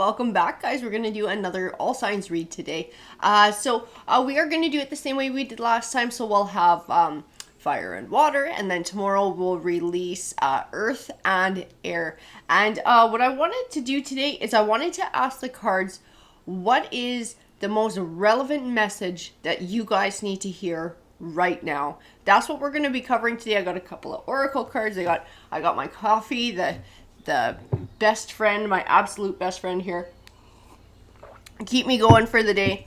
welcome back, guys. We're going to do another all signs read today. We are going to do it the same way we did last time. So we'll have fire and water, and then tomorrow we'll release earth and air. And what I wanted to do today is I wanted to ask the cards, what is the most relevant message that you guys need to hear right now? That's what we're going to be covering today. I got a couple of oracle cards. I got my coffee, the best friend, my absolute best friend here. Keep me going for the day.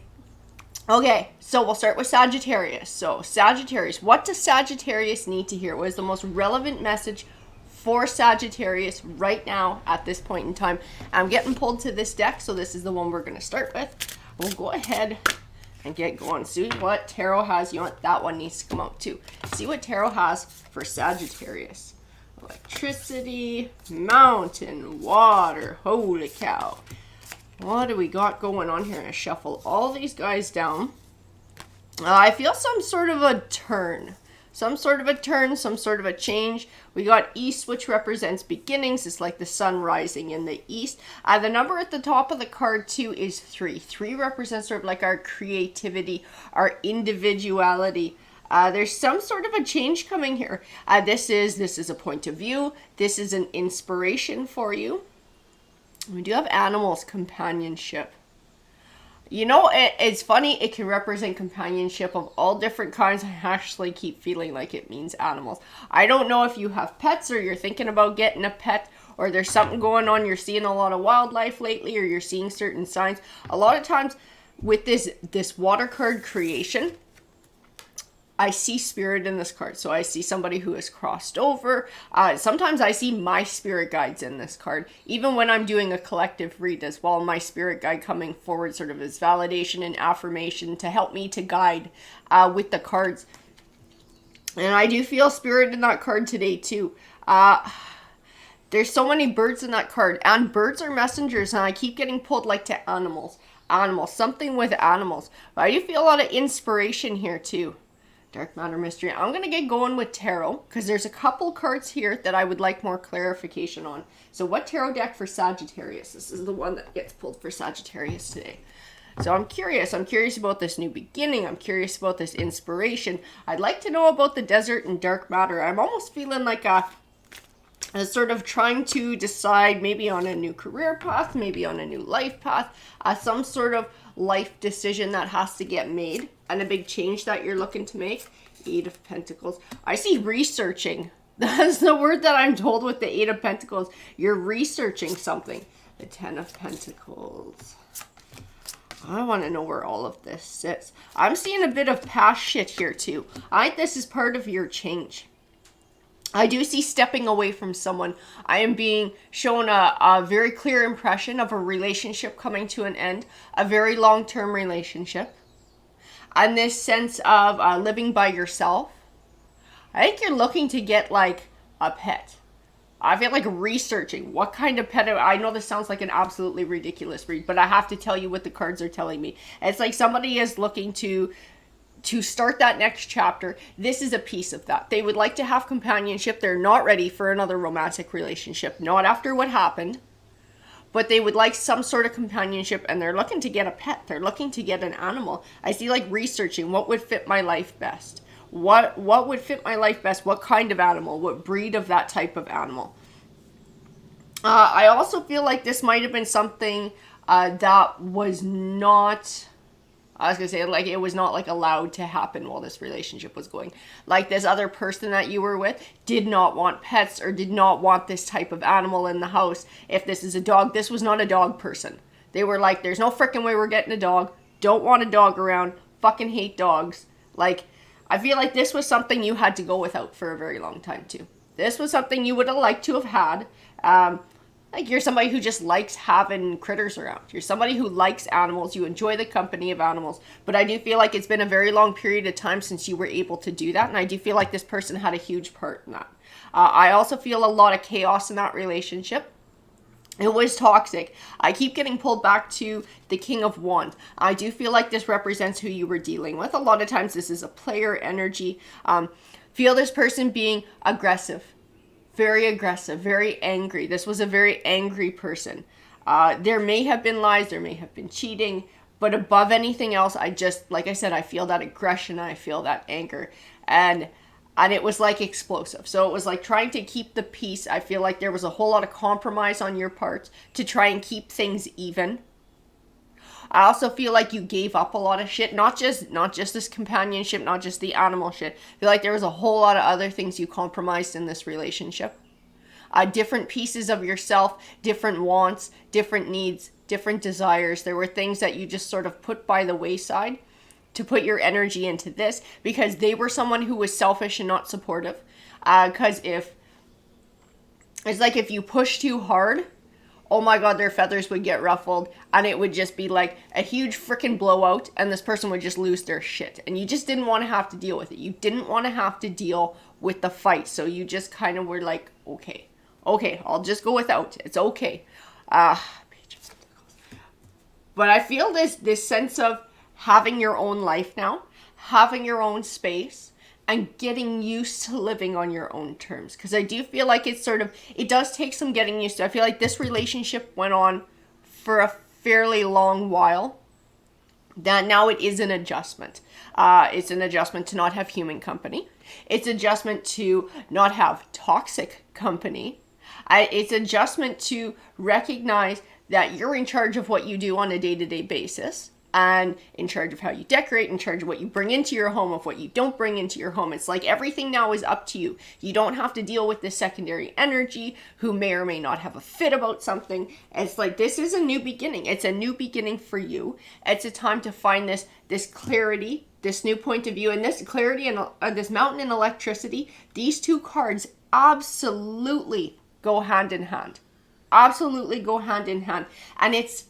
Okay, so we'll start with Sagittarius. So Sagittarius, what does Sagittarius need to hear? What is the most relevant message for Sagittarius right now at this point in time? I'm getting pulled to this deck, so this is the one we're going to start with. We'll go ahead and get going. See what Tarot has. You know what? That one needs to come out too. See what Tarot has for Sagittarius. Electricity, mountain, water. Holy cow. What do we got going on here? I shuffle all these guys down. I feel some sort of a turn. Some sort of a change. We got East, which represents beginnings. It's like the sun rising in the East. The number at the top of the card, too, is 3. 3 represents sort of like our creativity, our individuality. There's some sort of a change coming here. This is a point of view. This is an inspiration for you. We do have animals, companionship. You know, it's funny. It can represent companionship of all different kinds. I actually keep feeling like it means animals. I don't know if you have pets or you're thinking about getting a pet, or there's something going on. You're seeing a lot of wildlife lately, or you're seeing certain signs. A lot of times with this water card creation, I see spirit in this card. So I see somebody who has crossed over. Sometimes I see my spirit guides in this card. Even when I'm doing a collective read as well, my spirit guide coming forward sort of as validation and affirmation to help me to guide with the cards. And I do feel spirit in that card today too. There's so many birds in that card. And birds are messengers. And I keep getting pulled like to animals. Something with animals. But I do feel a lot of inspiration here too. Dark matter mystery. I'm going to get going with tarot because there's a couple cards here that I would like more clarification on. So what tarot deck for Sagittarius? This is the one that gets pulled for Sagittarius today. So I'm curious. I'm curious about this new beginning. I'm curious about this inspiration. I'd like to know about the desert and dark matter. I'm almost feeling like a sort of trying to decide maybe on a new career path, maybe on a new life path, some sort of life decision that has to get made, and a big change that you're looking to make. 8 of Pentacles. I see researching. That's the word that I'm told with the 8 of Pentacles. You're researching something. The 10 of Pentacles. I want to know where all of this sits. I'm seeing a bit of past shit here too. I think this is part of your change. I do see stepping away from someone. I am being shown a very clear impression of a relationship coming to an end. A very long-term relationship. And this sense of living by yourself. I think you're looking to get like a pet. I feel like researching what kind of pet. I know this sounds like an absolutely ridiculous read, but I have to tell you what the cards are telling me. It's like somebody is looking to start that next chapter. This is a piece of that. They would like to have companionship. They're not ready for another romantic relationship. Not after what happened. But they would like some sort of companionship, and they're looking to get a pet. They're looking to get an animal. I see like researching what would fit my life best. What would fit my life best? What kind of animal? What breed of that type of animal? I also feel like this might have been something that was not... I was going to say, like, it was not, like, allowed to happen while this relationship was going. Like, this other person that you were with did not want pets or did not want this type of animal in the house. If this is a dog, this was not a dog person. They were like, there's no freaking way we're getting a dog. Don't want a dog around. Fucking hate dogs. Like, I feel like this was something you had to go without for a very long time, too. This was something you would have liked to have had. Like, you're somebody who just likes having critters around. You're somebody who likes animals. You enjoy the company of animals. But I do feel like it's been a very long period of time since you were able to do that. And I do feel like this person had a huge part in that. I also feel a lot of chaos in that relationship. It was toxic. I keep getting pulled back to the King of Wands. I do feel like this represents who you were dealing with. A lot of times this is a player energy. Feel this person being aggressive. Very aggressive, very angry. This was a very angry person. There may have been lies, there may have been cheating, but above anything else, I just, like I said, I feel that aggression, I feel that anger, and it was like explosive. So it was like trying to keep the peace. I feel like there was a whole lot of compromise on your part to try and keep things even. I also feel like you gave up a lot of shit, not just this companionship, not just the animal shit. I feel like there was a whole lot of other things you compromised in this relationship. Different pieces of yourself, different wants, different needs, different desires. There were things that you just sort of put by the wayside to put your energy into this because they were someone who was selfish and not supportive. Because if you push too hard, oh my God, their feathers would get ruffled and it would just be like a huge freaking blowout and this person would just lose their shit. And you just didn't want to have to deal with it. You didn't want to have to deal with the fight. So you just kind of were like, okay, I'll just go without. It's okay. But I feel this sense of having your own life now, having your own space, and getting used to living on your own terms. Because I do feel like it does take some getting used to. I feel like this relationship went on for a fairly long while. That now it is an adjustment. It's an adjustment to not have human company. It's adjustment to not have toxic company. It's adjustment to recognize that you're in charge of what you do on a day-to-day basis. And in charge of how you decorate, in charge of what you bring into your home, of what you don't bring into your home. It's like everything now is up to you. You don't have to deal with this secondary energy who may or may not have a fit about something. It's like, this is a new beginning. It's a new beginning for you. It's a time to find this clarity, this new point of view, and this clarity and this mountain and electricity. These two cards absolutely go hand in hand. Absolutely go hand in hand. And it's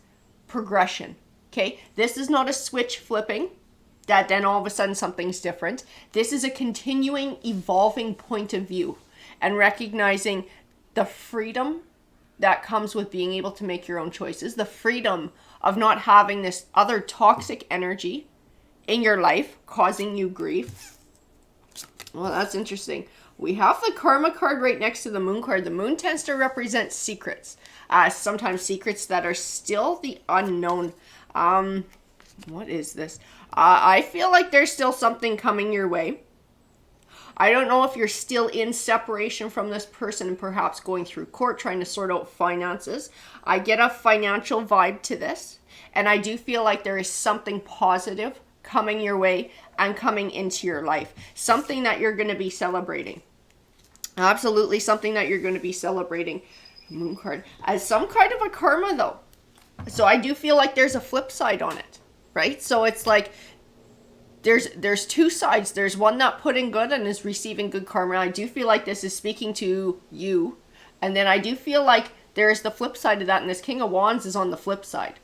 progression. Okay, this is not a switch flipping that then all of a sudden something's different. This is a continuing, evolving point of view and recognizing the freedom that comes with being able to make your own choices, the freedom of not having this other toxic energy in your life causing you grief. Well, that's interesting. We have the Karma card right next to the Moon card. The Moon tends to represent secrets, sometimes secrets that are still the unknown. What is this? I feel like there's still something coming your way. I don't know if you're still in separation from this person and perhaps going through court trying to sort out finances. I get a financial vibe to this, and I do feel like there is something positive coming your way and coming into your life. Something that you're going to be celebrating. Absolutely something that you're going to be celebrating. Moon card. As some kind of a karma though. So I do feel like there's a flip side on it, right? So it's like there's two sides. There's one that put in good and is receiving good karma. I do feel like this is speaking to you. And then I do feel like there's the flip side of that, and this King of Wands is on the flip side.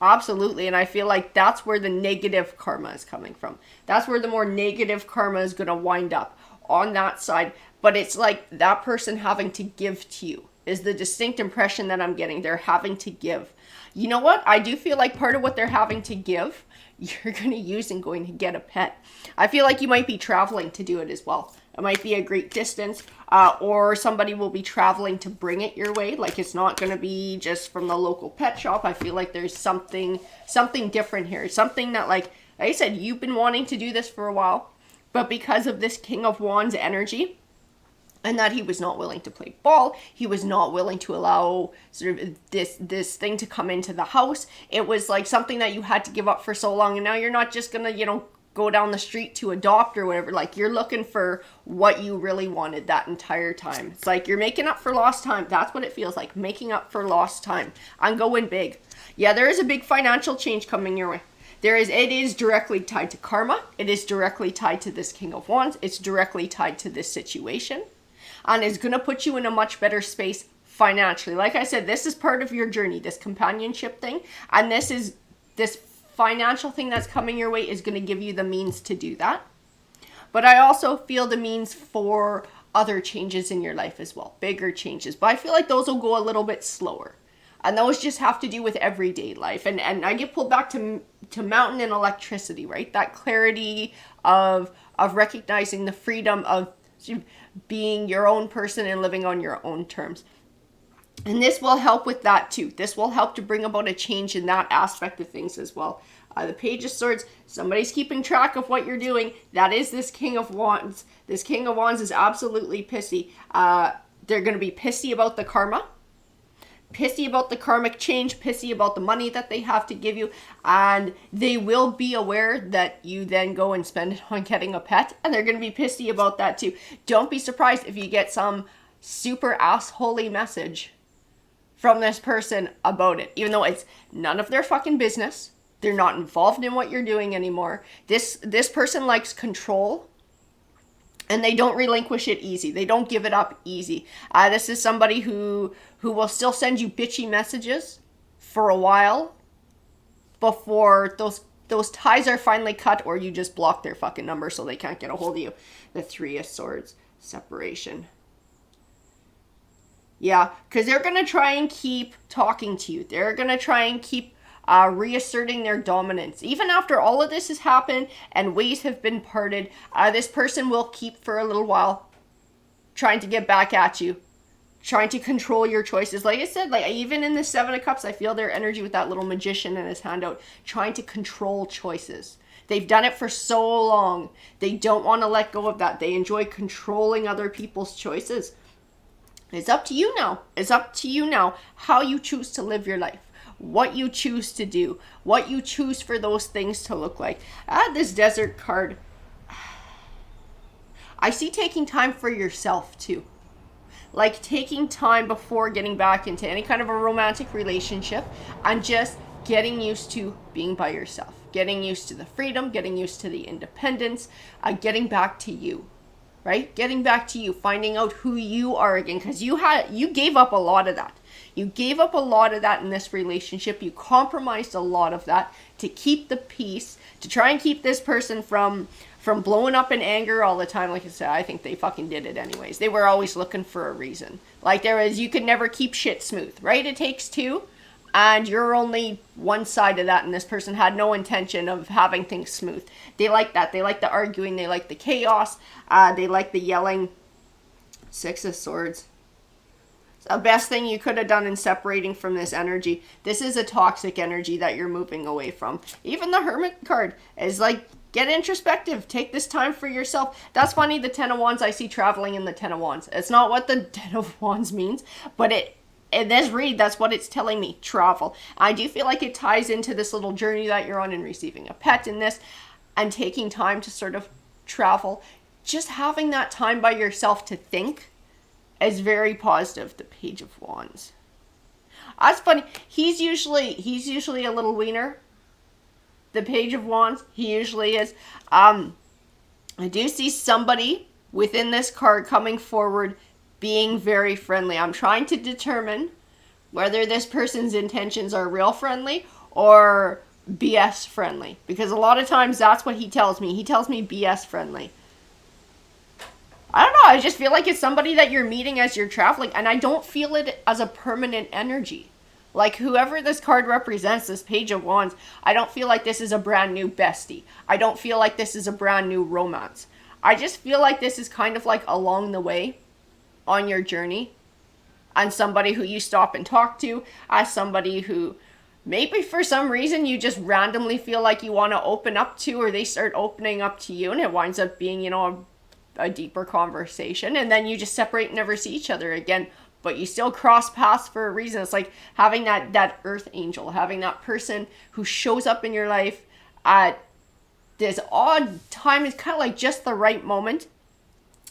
Absolutely. And I feel like that's where the negative karma is coming from. That's where the more negative karma is going to wind up on that side. But it's like that person having to give to you is the distinct impression that I'm getting. They're having to give. You know what? I do feel like part of what they're having to give, you're going to use and going to get a pet. I feel like you might be traveling to do it as well. It might be a great distance, or somebody will be traveling to bring it your way. Like it's not going to be just from the local pet shop. I feel like there's something different here. Something that, like I said, you've been wanting to do this for a while, but because of this King of Wands energy, and that he was not willing to play ball, he was not willing to allow sort of this thing to come into the house. It was like something that you had to give up for so long, and now you're not just gonna, go down the street to adopt or whatever. Like you're looking for what you really wanted that entire time. It's like you're making up for lost time. That's what it feels like, making up for lost time. I'm going big. Yeah, there is a big financial change coming your way. It is directly tied to karma. It is directly tied to this King of Wands. It's directly tied to this situation. And is going to put you in a much better space financially. Like I said, this is part of your journey, this companionship thing. And this financial thing that's coming your way is going to give you the means to do that. But I also feel the means for other changes in your life as well, bigger changes. But I feel like those will go a little bit slower. And those just have to do with everyday life. And I get pulled back to mountain and electricity, right? That clarity of recognizing the freedom of being your own person and living on your own terms. And this will help with that too. This will help to bring about a change in that aspect of things as well. The Page of Swords, somebody's keeping track of what you're doing. That is this King of Wands. This King of Wands is absolutely pissy. They're going to be pissy about the karma, pissy about the karmic change, pissy about the money that they have to give you, and they will be aware that you then go and spend it on getting a pet, and they're going to be pissy about that too. Don't be surprised if you get some super assholey message from this person about it, even though it's none of their fucking business. They're not involved in what you're doing anymore. This person likes control, and they don't relinquish it easy. They don't give it up easy. This is somebody who will still send you bitchy messages for a while before those ties are finally cut, or you just block their fucking number so they can't get a hold of you. The Three of Swords, separation. Yeah, because they're going to try and keep talking to you. They're going to try and keep reasserting their dominance. Even after all of this has happened and ways have been parted, this person will keep for a little while trying to get back at you, trying to control your choices. Like I said, like even in the Seven of Cups, I feel their energy with that little magician in his hand out, trying to control choices. They've done it for so long. They don't want to let go of that. They enjoy controlling other people's choices. It's up to you now. It's up to you now how you choose to live your life, what you choose to do, what you choose for those things to look like. This Desert card. I see taking time for yourself too. Like taking time before getting back into any kind of a romantic relationship and just getting used to being by yourself, getting used to the freedom, getting used to the independence, getting back to you. Right? Getting back to you, finding out who you are again, because you gave up a lot of that. You gave up a lot of that in this relationship. You compromised a lot of that to keep the peace, to try and keep this person from blowing up in anger all the time. Like I said, I think they fucking did it anyways. They were always looking for a reason. Like you could never keep shit smooth, right? It takes two. And you're only one side of that, and this person had no intention of having things smooth. They like that. They like the arguing. They like the chaos. They like the yelling. Six of Swords. It's the best thing you could have done in separating from this energy. This is a toxic energy that you're moving away from. Even the Hermit card is like, get introspective. Take this time for yourself. That's funny. The Ten of Wands, I see traveling in the Ten of Wands. It's not what the Ten of Wands means, but in this read, that's what it's telling me, travel. I do feel like it ties into this little journey that you're on in receiving a pet in this and taking time to sort of travel. Just having that time by yourself to think is very positive. The Page of Wands. That's funny. He's usually a little wiener. The Page of Wands, he usually is. I do see somebody within this card coming forward being very friendly. I'm trying to determine whether this person's intentions are real friendly or BS friendly. Because a lot of times that's what he tells me. He tells me BS friendly. I don't know. I just feel like it's somebody that you're meeting as you're traveling. And I don't feel it as a permanent energy. Like whoever this card represents, this Page of Wands, I don't feel like this is a brand new bestie. I don't feel like this is a brand new romance. I just feel like this is kind of like along the way on your journey, and somebody who you stop and talk to, as somebody who maybe for some reason you just randomly feel like you want to open up to, or they start opening up to you, and it winds up being, you know, a deeper conversation, and then you just separate and never see each other again, but you still cross paths for a reason. It's like having that earth angel, having that person who shows up in your life at this odd time. It's kind of like just the right moment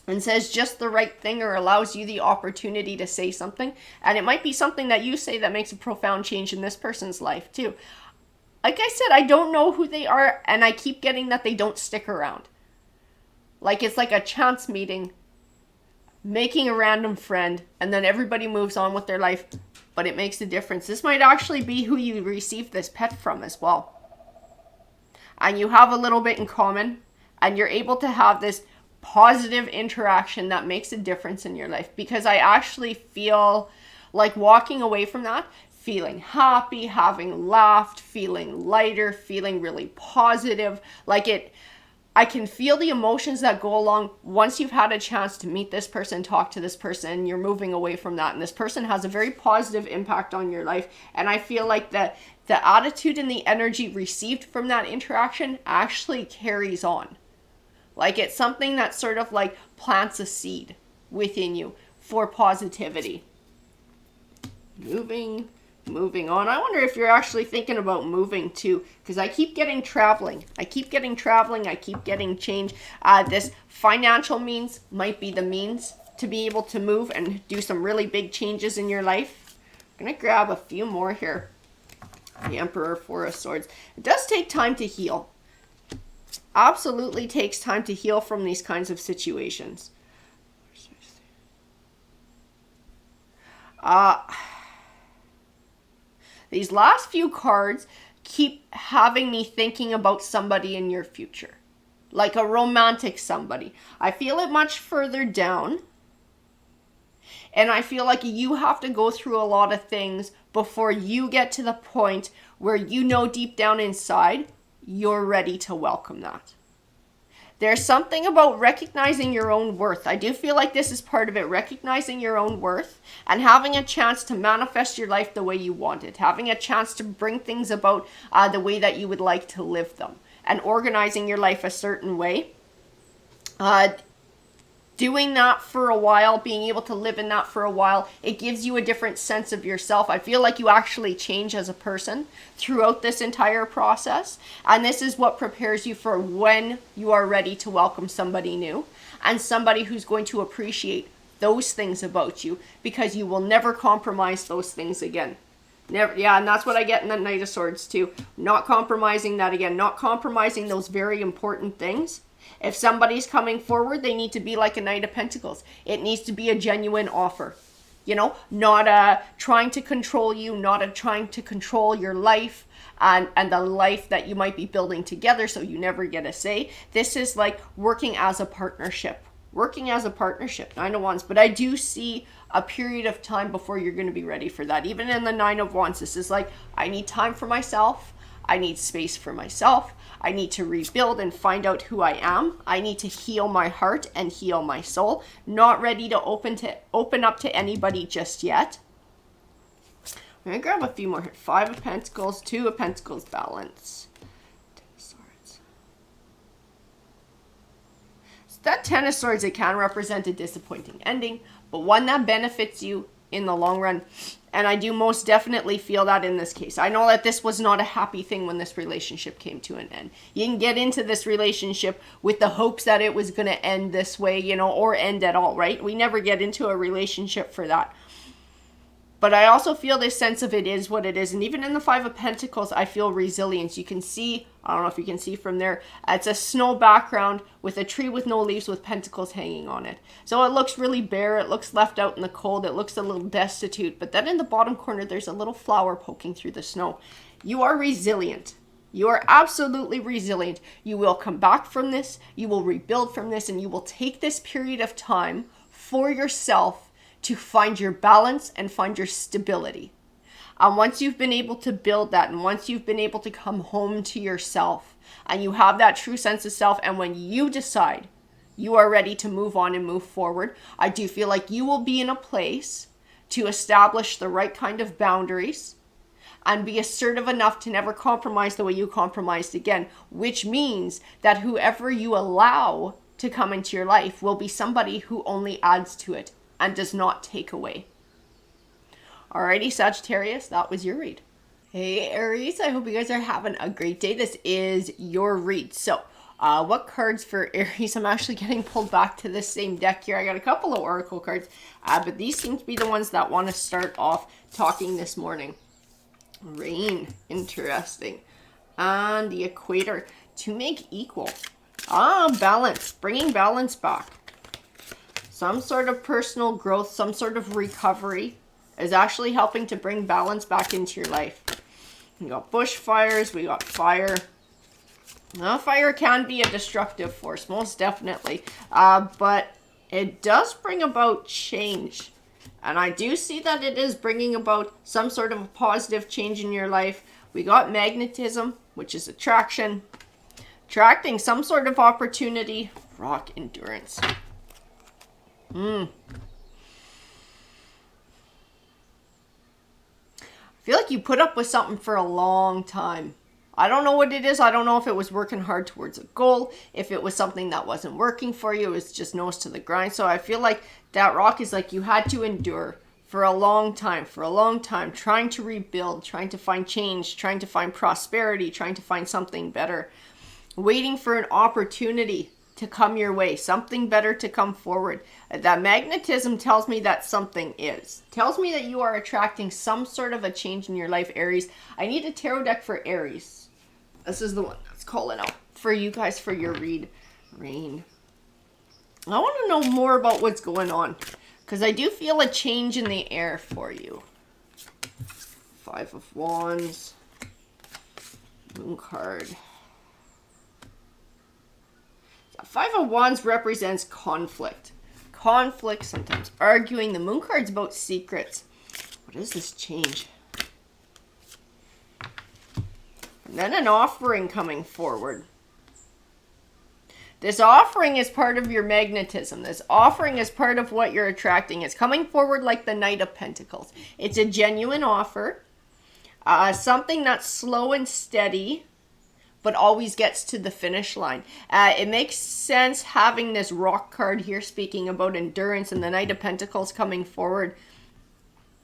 and says just the right thing, or allows you the opportunity to say something. And it might be something that you say that makes a profound change in this person's life too. Like I said, I don't know who they are, and I keep getting that they don't stick around. Like it's like a chance meeting, making a random friend, and then everybody moves on with their life, but it makes a difference. This might actually be who you received this pet from as well. And you have a little bit in common, and you're able to have this positive interaction that makes a difference in your life. Because I actually feel like walking away from that, feeling happy, having laughed, feeling lighter, feeling really positive. Like I can feel the emotions that go along once you've had a chance to meet this person, talk to this person, you're moving away from that. And this person has a very positive impact on your life. And I feel like the attitude and the energy received from that interaction actually carries on. Like it's something that sort of like plants a seed within you for positivity. Moving on. I wonder if you're actually thinking about moving too, because I keep getting traveling. I keep getting change. This financial means might be the means to be able to move and do some really big changes in your life. I'm going to grab a few more here. The Emperor, Four of Swords. It does take time to heal. Absolutely takes time to heal from these kinds of situations. These last few cards keep having me thinking about somebody in your future. Like a romantic somebody. I feel it much further down. And I feel like you have to go through a lot of things before you get to the point where you know deep down inside, you're ready to welcome that. There's something about recognizing your own worth. I do feel like this is part of it, recognizing your own worth and having a chance to manifest your life the way you want it, having a chance to bring things about the way that you would like to live them, and organizing your life a certain way. Doing that for a while, being able to live in that for a while, it gives you a different sense of yourself. I feel like you actually change as a person throughout this entire process. And this is what prepares you for when you are ready to welcome somebody new and somebody who's going to appreciate those things about you, because you will never compromise those things again. Never. Yeah, and that's what I get in the Knight of Swords too. Not compromising that again, not compromising those very important things. If somebody's coming forward, they need to be like a Knight of Pentacles. It needs to be a genuine offer. You know, not trying to control you, not trying to control your life and the life that you might be building together so you never get a say. This is like working as a partnership. Working as a partnership, Nine of Wands. But I do see a period of time before you're going to be ready for that. Even in the Nine of Wands, this is like, I need time for myself. I need space for myself. I need to rebuild and find out who I am. I need to heal my heart and heal my soul. Not ready to open up to anybody just yet. I'm going to grab a few more here. Five of Pentacles, Two of Pentacles balance. Ten of Swords. So that Ten of Swords, it can represent a disappointing ending, but one that benefits you in the long run. And I do most definitely feel that in this case. I know that this was not a happy thing when this relationship came to an end. You didn't get into this relationship with the hopes that it was going to end this way, you know, or end at all, right? We never get into a relationship for that. But I also feel this sense of it is what it is. And even in the Five of Pentacles, I feel resilience. You can see, I don't know if you can see from there, it's a snow background with a tree with no leaves with pentacles hanging on it. So it looks really bare. It looks left out in the cold. It looks a little destitute. But then in the bottom corner, there's a little flower poking through the snow. You are resilient. You are absolutely resilient. You will come back from this. You will rebuild from this. And you will take this period of time for yourself to find your balance and find your stability. And once you've been able to build that, and once you've been able to come home to yourself, and you have that true sense of self, and when you decide you are ready to move on and move forward, I do feel like you will be in a place to establish the right kind of boundaries and be assertive enough to never compromise the way you compromised again, which means that whoever you allow to come into your life will be somebody who only adds to it and does not take away. Alrighty, Sagittarius, that was your read. Hey, Aries, I hope you guys are having a great day. This is your read. So, what cards for Aries? I'm actually getting pulled back to this same deck here. I got a couple of Oracle cards, but these seem to be the ones that want to start off talking this morning. Rain, interesting. And the Equator, to make equal. Balance, bringing balance back. Some sort of personal growth, some sort of recovery is actually helping to bring balance back into your life. We got bushfires, we got fire. Now, fire can be a destructive force, most definitely. But it does bring about change. And I do see that it is bringing about some sort of a positive change in your life. We got magnetism, which is attraction. Attracting some sort of opportunity. Rock endurance. I feel like you put up with something for a long time. I don't know what it is. I don't know if it was working hard towards a goal, if it was something that wasn't working for you. It was just nose to the grind. So I feel like that rock is like you had to endure for a long time, trying to rebuild, trying to find change, trying to find prosperity, trying to find something better, waiting for an opportunity to come your way, something better to come forward. That magnetism tells me that something is. Tells me that you are attracting some sort of a change in your life, Aries. I need a tarot deck for Aries. This is the one that's calling out for you guys for your read. Rain. I want to know more about what's going on, because I do feel a change in the air for you. 5 of Wands. Moon card. 5 of Wands represents conflict. Conflict, sometimes arguing. The Moon card's about secrets. What is this change? And then an offering coming forward. This offering is part of your magnetism. This offering is part of what you're attracting. It's coming forward like the Knight of Pentacles. It's a genuine offer. Something that's slow and steady, but always gets to the finish line. It makes sense having this rock card here speaking about endurance and the Knight of Pentacles coming forward.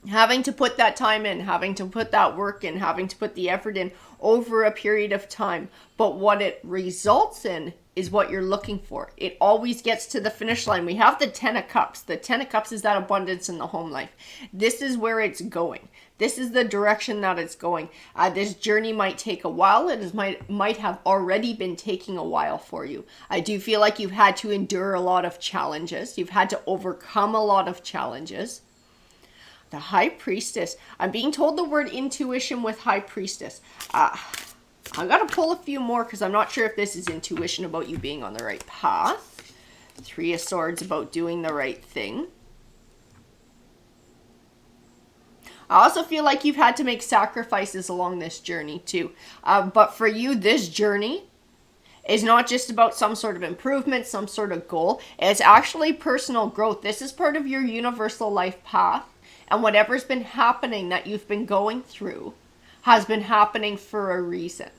Having to put that time in, having to put that work in, having to put the effort in over a period of time. But what it results in is what you're looking for. It always gets to the finish line. We have the 10 of Cups. The 10 of Cups is that abundance in the home life. This is where it's going. This is the direction that it's going. This journey might take a while. It might have already been taking a while for you. I do feel like you've had to endure a lot of challenges. You've had to overcome a lot of challenges. The High Priestess. I'm being told the word intuition with High Priestess. I got to pull a few more because I'm not sure if this is intuition about you being on the right path. 3 of Swords about doing the right thing. I also feel like you've had to make sacrifices along this journey too. But for you, this journey is not just about some sort of improvement, some sort of goal. It's actually personal growth. This is part of your universal life path. And whatever's been happening that you've been going through has been happening for a reason.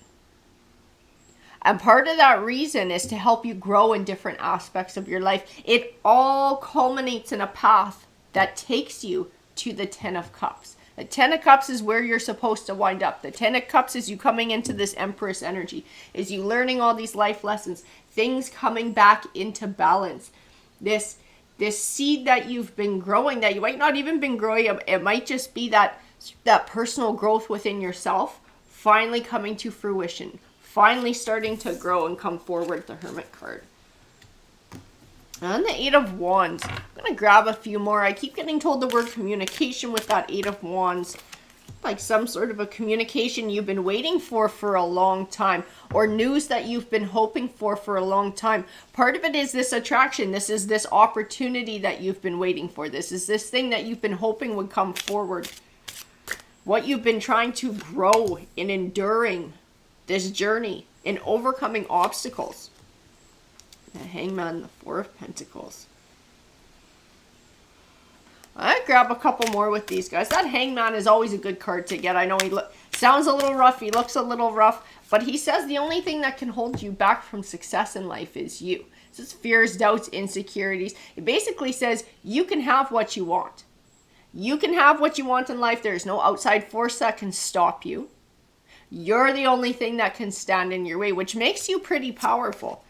And part of that reason is to help you grow in different aspects of your life. It all culminates in a path that takes you to the 10 of Cups. The 10 of Cups is where you're supposed to wind up. The 10 of Cups is you coming into this Empress energy. Is you learning all these life lessons. Things coming back into balance. This seed that you've been growing, that you might not even been growing, it might just be that personal growth within yourself finally coming to fruition. Finally starting to grow and come forward, the Hermit card. And the 8 of Wands. I'm going to grab a few more. I keep getting told the word communication with that 8 of Wands. Like some sort of a communication you've been waiting for a long time. Or news that you've been hoping for a long time. Part of it is this attraction. This is this opportunity that you've been waiting for. This is this thing that you've been hoping would come forward. What you've been trying to grow in enduring this journey, in overcoming obstacles. The Hangman, the 4 of Pentacles. I grab a couple more with these guys. That Hangman is always a good card to get. I know he sounds a little rough. He looks a little rough. But he says the only thing that can hold you back from success in life is you. So it's fears, doubts, insecurities. It basically says you can have what you want. You can have what you want in life. There's no outside force that can stop you. You're the only thing that can stand in your way, which makes you pretty powerful.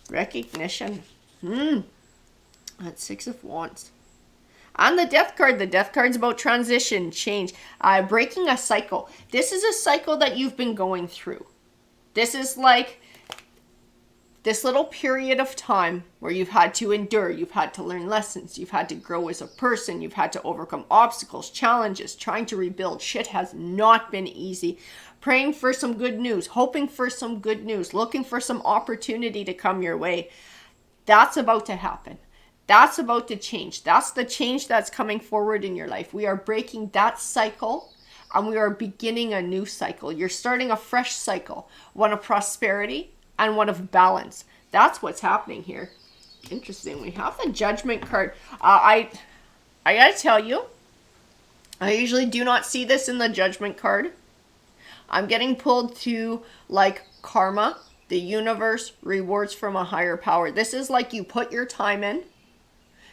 Recognition. That's 6 of Wands. And the Death card. The Death card's about transition, change, breaking a cycle. This is a cycle that you've been going through. This is like this little period of time where you've had to endure, you've had to learn lessons, you've had to grow as a person, you've had to overcome obstacles, challenges, trying to rebuild. Shit has not been easy. Praying for some good news, hoping for some good news, looking for some opportunity to come your way. That's about to happen. That's about to change. That's the change that's coming forward in your life. We are breaking that cycle and we are beginning a new cycle. You're starting a fresh cycle, one of prosperity and one of balance. That's what's happening here. Interesting. We have the Judgment card. I gotta tell you, I usually do not see this in the Judgment card. I'm getting pulled to like karma, the universe, rewards from a higher power. This is like you put your time in,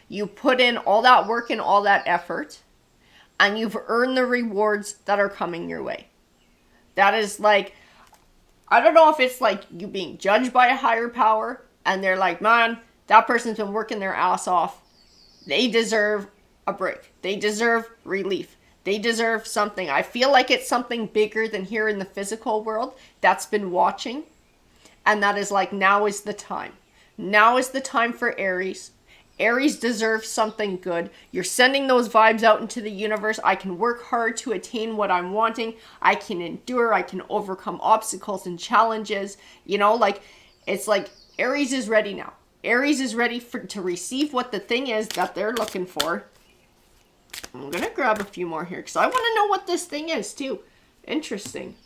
you put in all that work and all that effort, and you've earned the rewards that are coming your way. That is like, I don't know if it's like you being judged by a higher power and they're like, man, that person's been working their ass off. They deserve a break. They deserve relief. They deserve something. I feel like it's something bigger than here in the physical world that's been watching. And that is like, now is the time. Now is the time for Aries. Aries deserves something good. You're sending those vibes out into the universe. I can work hard to attain what I'm wanting. I can endure. I can overcome obstacles and challenges. You know, like, it's like Aries is ready now. Aries is ready to receive what the thing is that they're looking for. I'm going to grab a few more here because I want to know what this thing is too. Interesting.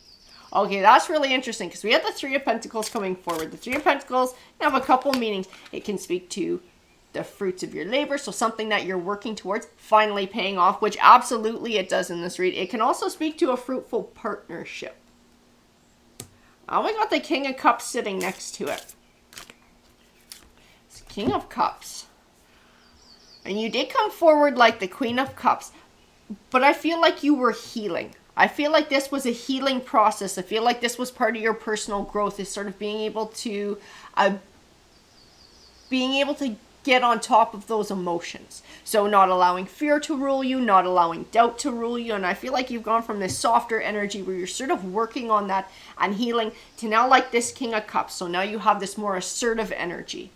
Okay, that's really interesting because we have the Three of Pentacles coming forward. The Three of Pentacles have a couple meanings. It can speak to the fruits of your labor, so something that you're working towards finally paying off, which absolutely it does in this read. It can also speak to a fruitful partnership. Oh, we got the King of Cups sitting next to it. It's King of Cups. And you did come forward like the Queen of Cups, but I feel like you were healing. I feel like this was a healing process. I feel like this was part of your personal growth, is sort of being able to get on top of those emotions. So not allowing fear to rule you, not allowing doubt to rule you. And I feel like you've gone from this softer energy where you're sort of working on that and healing to now like this King of Cups. So now you have this more assertive energy.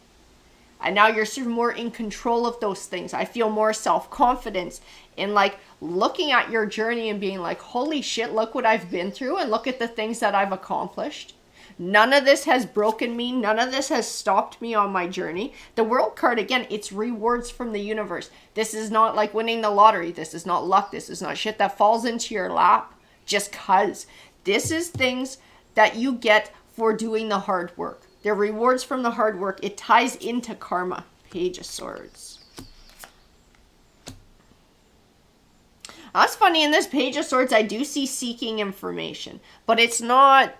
And now you're sort of more in control of those things. I feel more self-confidence in like looking at your journey and being like, holy shit, look what I've been through and look at the things that I've accomplished. None of this has broken me. None of this has stopped me on my journey. The World card, again, it's rewards from the universe. This is not like winning the lottery. This is not luck. This is not shit that falls into your lap just cause. This is things that you get for doing the hard work. They're rewards from the hard work. It ties into karma. Page of Swords. That's funny. In this Page of Swords, I do see seeking information, but it's not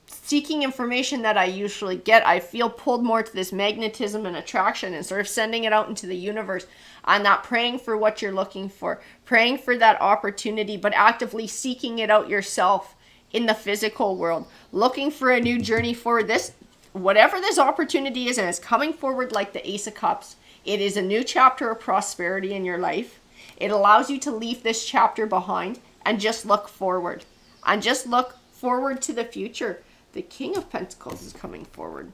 seeking information that I usually get. I feel pulled more to this magnetism and attraction and sort of sending it out into the universe. I'm not praying for what you're looking for, praying for that opportunity, but actively seeking it out yourself in the physical world, looking for a new journey for this, whatever this opportunity is, and it's coming forward like the Ace of Cups. It is a new chapter of prosperity in your life. It allows you to leave this chapter behind and just look forward. And just look forward to the future. The King of Pentacles is coming forward.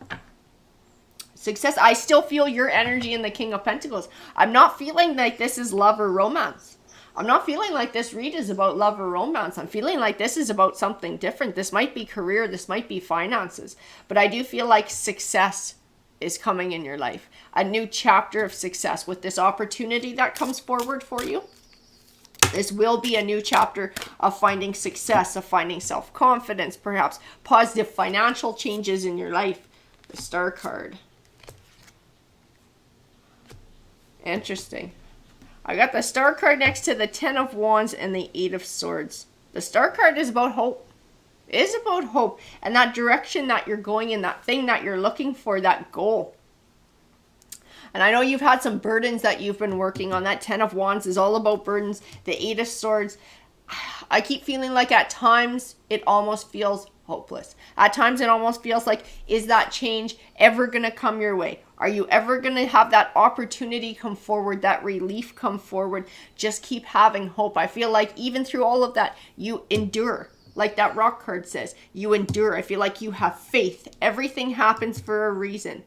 Success. I still feel your energy in the King of Pentacles. I'm not feeling like this is love or romance. I'm not feeling like this read is about love or romance. I'm feeling like this is about something different. This might be career. This might be finances. But I do feel like success is coming in your life. A new chapter of success with this opportunity that comes forward for you. This will be a new chapter of finding success, of finding self-confidence, perhaps positive financial changes in your life. The Star card. Interesting. I got the Star card next to the Ten of Wands and the Eight of Swords. The Star card is about hope. It is about hope and that direction that you're going in, that thing that you're looking for, that goal. And I know you've had some burdens that you've been working on. That Ten of Wands is all about burdens. The Eight of Swords, I keep feeling like at times it almost feels hopeless. At times it almost feels like, is that change ever going to come your way? Are you ever going to have that opportunity come forward, that relief come forward? Just keep having hope. I feel like even through all of that, you endure. Like that Rock card says, you endure. I feel like you have faith. Everything happens for a reason.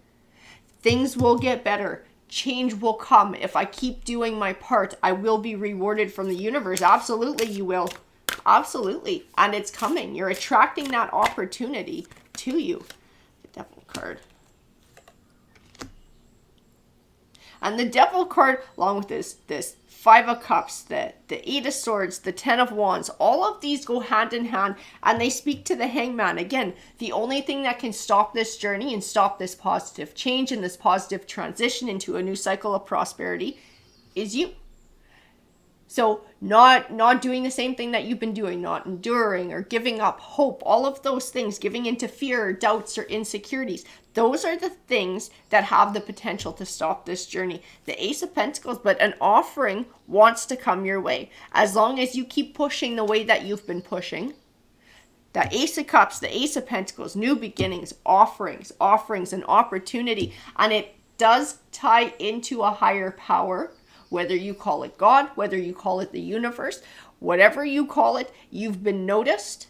Things will get better. Change will come. If I keep doing my part, I will be rewarded from the universe. Absolutely, you will. Absolutely. And it's coming. You're attracting that opportunity to you. The Devil card. And the Devil card, along with this Five of Cups, the Eight of Swords, the Ten of Wands, all of these go hand in hand, and they speak to the Hangman. Again, the only thing that can stop this journey and stop this positive change and this positive transition into a new cycle of prosperity is you. So not doing the same thing that you've been doing, not enduring or giving up hope, all of those things, giving into fear or doubts or insecurities. Those are the things that have the potential to stop this journey. The Ace of Pentacles, but an offering wants to come your way. As long as you keep pushing the way that you've been pushing. The Ace of Cups, the Ace of Pentacles, new beginnings, offerings, and opportunity. And it does tie into a higher power. Whether you call it God, whether you call it the universe, whatever you call it, you've been noticed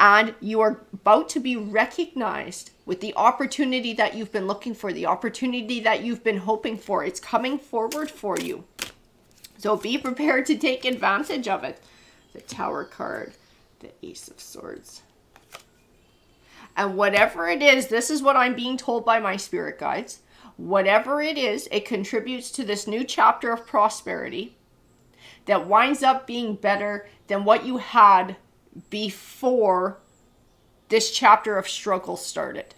and you are about to be recognized with the opportunity that you've been looking for, the opportunity that you've been hoping for. It's coming forward for you. So be prepared to take advantage of it. The Tower card, the Ace of Swords. And whatever it is, this is what I'm being told by my spirit guides. Whatever it is, it contributes to this new chapter of prosperity that winds up being better than what you had before this chapter of struggle started.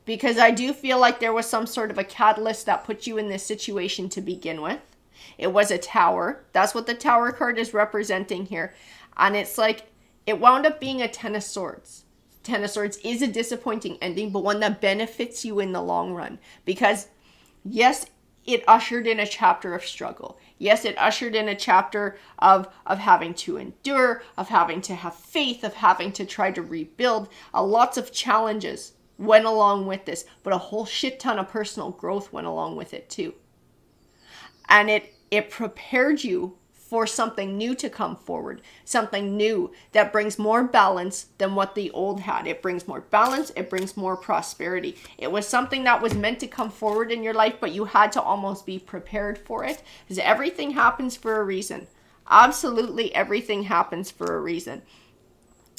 Because I do feel like there was some sort of a catalyst that put you in this situation to begin with. It was a tower. That's what the Tower card is representing here. And it's like, it wound up being a Ten of Swords. Ten of Swords is a disappointing ending, but one that benefits you in the long run. Because yes, it ushered in a chapter of struggle. Yes, it ushered in a chapter of having to endure, of having to have faith, of having to try to rebuild. Lots of challenges went along with this, but a whole shit ton of personal growth went along with it too. And it prepared you for something new to come forward, something new that brings more balance than what the old had. It brings more balance, it brings more prosperity. It was something that was meant to come forward in your life, but you had to almost be prepared for it, because everything happens for a reason. Absolutely everything happens for a reason.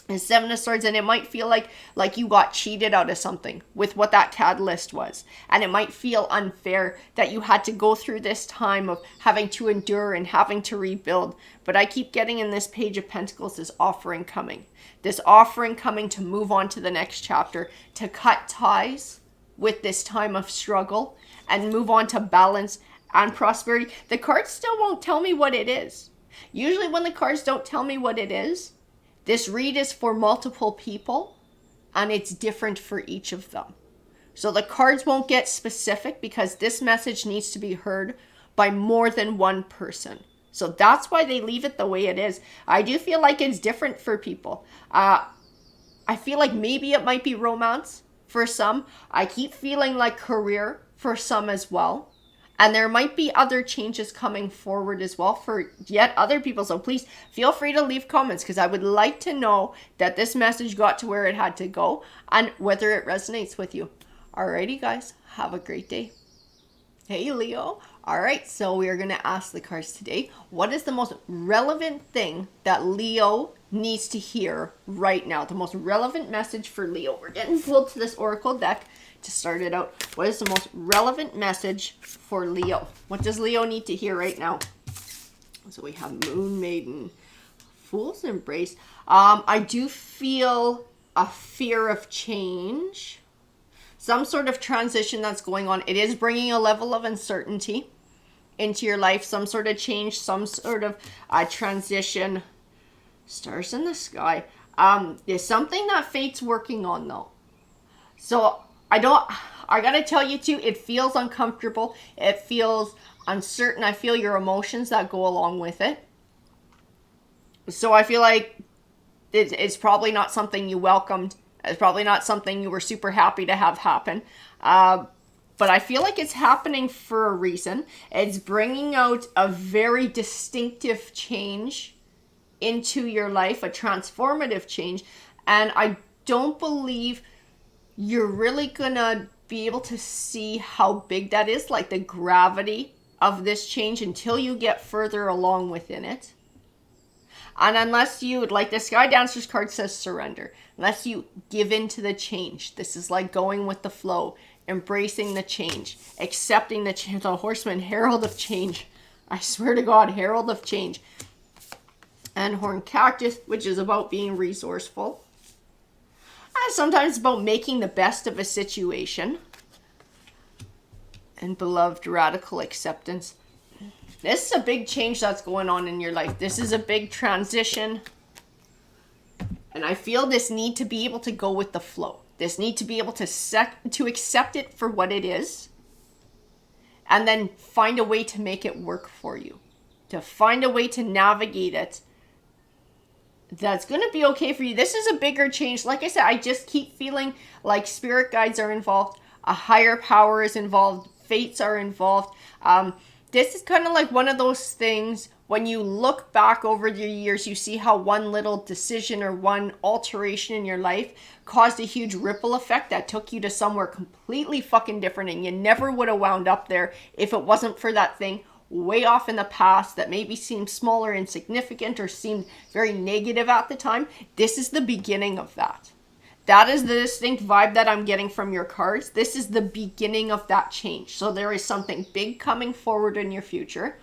And Seven of Swords, and it might feel like you got cheated out of something with what that catalyst was. And it might feel unfair that you had to go through this time of having to endure and having to rebuild. But I keep getting in this Page of Pentacles this offering coming. This offering coming to move on to the next chapter, to cut ties with this time of struggle and move on to balance and prosperity. The cards still won't tell me what it is. Usually when the cards don't tell me what it is, this read is for multiple people, and it's different for each of them. So the cards won't get specific because this message needs to be heard by more than one person. So that's why they leave it the way it is. I do feel like it's different for people. I feel like maybe it might be romance for some. I keep feeling like career for some as well. And there might be other changes coming forward as well for yet other people. So please feel free to leave comments, because I would like to know that this message got to where it had to go and whether it resonates with you. Alrighty, guys. Have a great day. Hey, Leo. All right. So we are going to ask the cards today, what is the most relevant thing that Leo needs to hear right now? The most relevant message for Leo. We're getting pulled to this Oracle deck to start it out. What is the most relevant message for Leo? What does Leo need to hear right now? So we have Moon Maiden, Fool's Embrace. I do feel a fear of change, some sort of transition that's going on. It is bringing a level of uncertainty into your life, some sort of change, some sort of transition. Stars in the sky. There's something that fate's working on though. So I gotta tell you too, it feels uncomfortable. It feels uncertain. I feel your emotions that go along with it. So I feel like it's probably not something you welcomed. It's probably not something you were super happy to have happen. But I feel like it's happening for a reason. It's bringing out a very distinctive change into your life, a transformative change. And I don't believe you're really gonna be able to see how big that is, like the gravity of this change, until you get further along within it. And unless you, like the Sky Dancers card says, surrender. Unless you give in to the change. This is like going with the flow. embracing the change, accepting the change. The Horseman, herald of change. I swear to God, herald of change. And Horned Cactus, which is about being resourceful. And sometimes about making the best of a situation. And Beloved, radical acceptance. This is a big change that's going on in your life. This is a big transition. And I feel this need to be able to go with the flow. This need to be able to accept it for what it is. And then find a way to make it work for you. To find a way to navigate it. That's going to be okay for you. This is a bigger change. Like I said, I just keep feeling like spirit guides are involved. A higher power is involved. Fates are involved. This is kind of like one of those things when you look back over the years, you see how one little decision or one alteration in your life caused a huge ripple effect that took you to somewhere completely fucking different, and you never would have wound up there if it wasn't for that thing way off in the past that maybe seemed small or insignificant or seemed very negative at the time. This is the beginning of that. That is the distinct vibe that I'm getting from your cards. This is the beginning of that change. So there is something big coming forward in your future.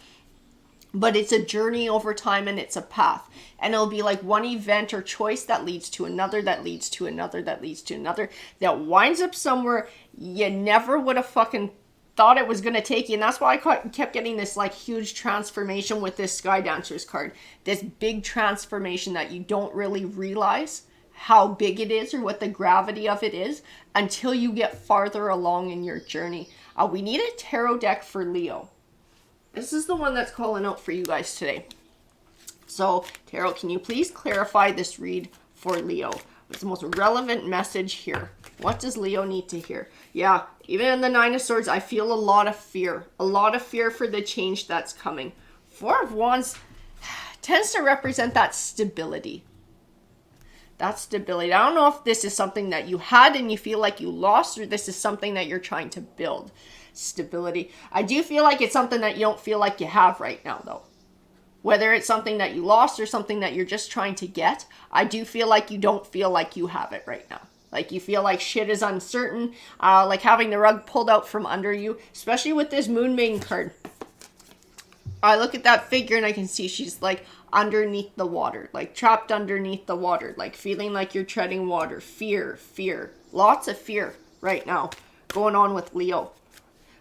But it's a journey over time, and it's a path. And it'll be like one event or choice that leads to another, that leads to another, that leads to another, that winds up somewhere you never would have fucking thought it was going to take you. And that's why I kept getting this like huge transformation with this Sky Dancers card. This big transformation that you don't really realize how big it is or what the gravity of it is until you get farther along in your journey. We need a tarot deck for Leo. This is the one that's calling out for you guys today. So, Tarot, can you please clarify this read for Leo? What's the most relevant message here? What does Leo need to hear? Yeah, even in the Nine of Swords, I feel a lot of fear. A lot of fear for the change that's coming. Four of Wands tends to represent that stability. That stability. I don't know if this is something that you had and you feel like you lost, or this is something that you're trying to build. Stability. I do feel like it's something that you don't feel like you have right now, though. Whether it's something that you lost or something that you're just trying to get, I do feel like you don't feel like you have it right now. Like you feel like shit is uncertain, like having the rug pulled out from under you, especially with this Moon Maiden card. I look at that figure and I can see she's like underneath the water, like trapped underneath the water, like feeling like you're treading water. Fear, fear. Lots of fear right now going on with Leo.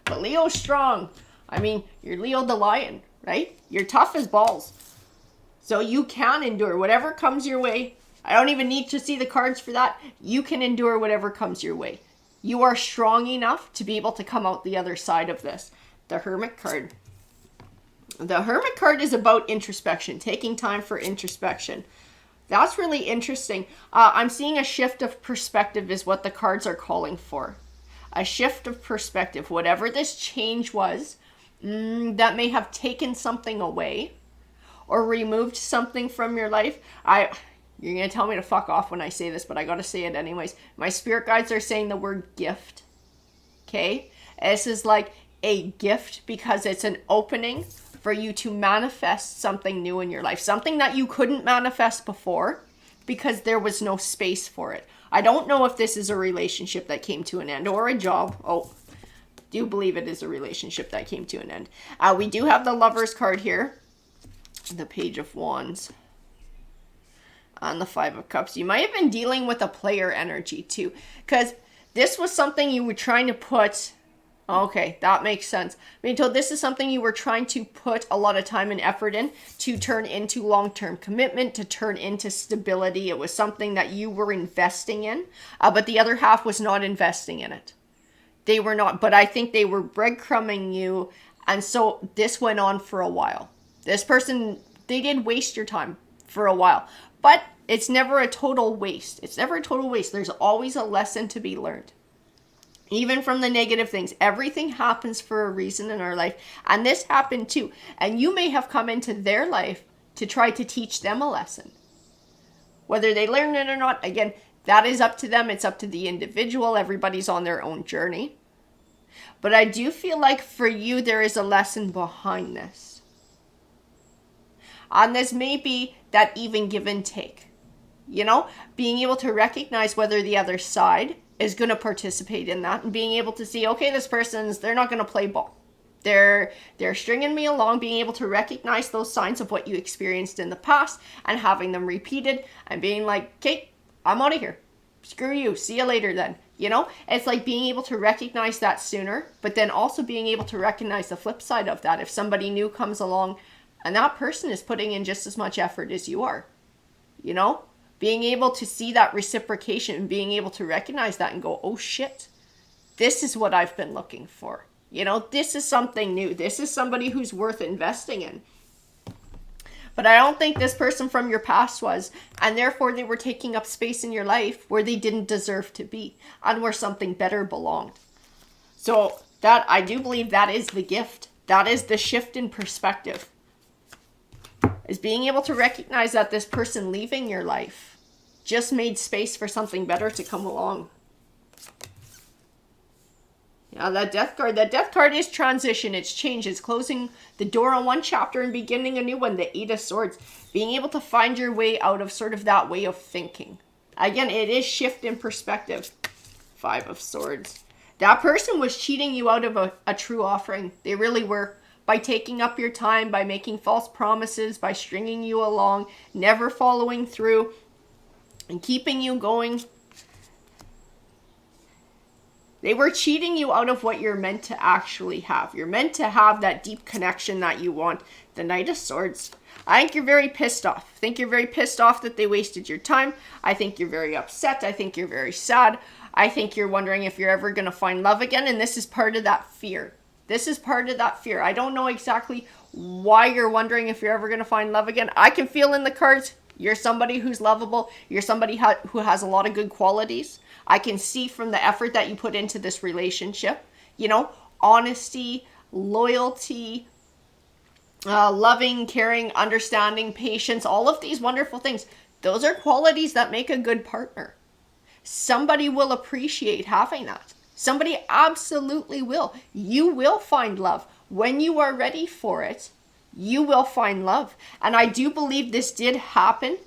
But Leo's strong. I mean, you're Leo the Lion, right? You're tough as balls. So you can endure whatever comes your way. I don't even need to see the cards for that. You can endure whatever comes your way. You are strong enough to be able to come out the other side of this. The Hermit card. The Hermit card is about introspection, taking time for introspection. That's really interesting. I'm seeing a shift of perspective is what the cards are calling for. A shift of perspective. Whatever this change was, that may have taken something away or removed something from your life. You're going to tell me to fuck off when I say this, but I got to say it anyways. My spirit guides are saying the word gift. Okay? This is like a gift because it's an opening for you to manifest something new in your life. Something that you couldn't manifest before because there was no space for it. I don't know if this is a relationship that came to an end or a job. Oh, do believe it is a relationship that came to an end. We do have the Lovers card here. The Page of Wands. And the Five of Cups. You might have been dealing with a player energy too. Because this was something you were trying to put... Okay, that makes sense. I mean, so this is something you were trying to put a lot of time and effort in to turn into long-term commitment, to turn into stability. It was something that you were investing in, but the other half was not investing in it. They were not, but I think they were breadcrumbing you, and so this went on for a while. This person, they did waste your time for a while, but it's never a total waste. It's never a total waste. There's always a lesson to be learned. Even from the negative things, everything happens for a reason in our life. And this happened too. And you may have come into their life to try to teach them a lesson. Whether they learn it or not, again, that is up to them. It's up to the individual. Everybody's on their own journey. But I do feel like for you, there is a lesson behind this. And this may be that even give and take. You know, being able to recognize whether the other side is going to participate in that, and being able to see, okay, they're not going to play ball. They're stringing me along, being able to recognize those signs of what you experienced in the past and having them repeated and being like, okay, I'm out of here. Screw you. See you later then. You know, it's like being able to recognize that sooner, but then also being able to recognize the flip side of that. If somebody new comes along and that person is putting in just as much effort as you are, you know, being able to see that reciprocation and being able to recognize that and go, oh shit, this is what I've been looking for. You know, this is something new. This is somebody who's worth investing in. But I don't think this person from your past was, and therefore they were taking up space in your life where they didn't deserve to be and where something better belonged. So that, I do believe that is the gift. That is the shift in perspective. Is being able to recognize that this person leaving your life just made space for something better to come along. Yeah, that death card is transition. It's change. It's closing the door on one chapter and beginning a new one. The 8 of Swords. Being able to find your way out of sort of that way of thinking. Again, it is shift in perspective. 5 of Swords. That person was cheating you out of a true offering. They really were. By taking up your time, by making false promises, by stringing you along, never following through, and keeping you going. They were cheating you out of what you're meant to actually have. You're meant to have that deep connection that you want. The Knight of Swords. I think you're very pissed off. I think you're very pissed off that they wasted your time. I think you're very upset. I think you're very sad. I think you're wondering if you're ever going to find love again. And this is part of that fear. This is part of that fear. I don't know exactly why you're wondering if you're ever going to find love again. I can feel in the cards, you're somebody who's lovable. You're somebody who has a lot of good qualities. I can see from the effort that you put into this relationship, you know, honesty, loyalty, loving, caring, understanding, patience, all of these wonderful things. Those are qualities that make a good partner. Somebody will appreciate having that. Somebody absolutely will. You will find love. When you are ready for it, you will find love. And I do believe this did happen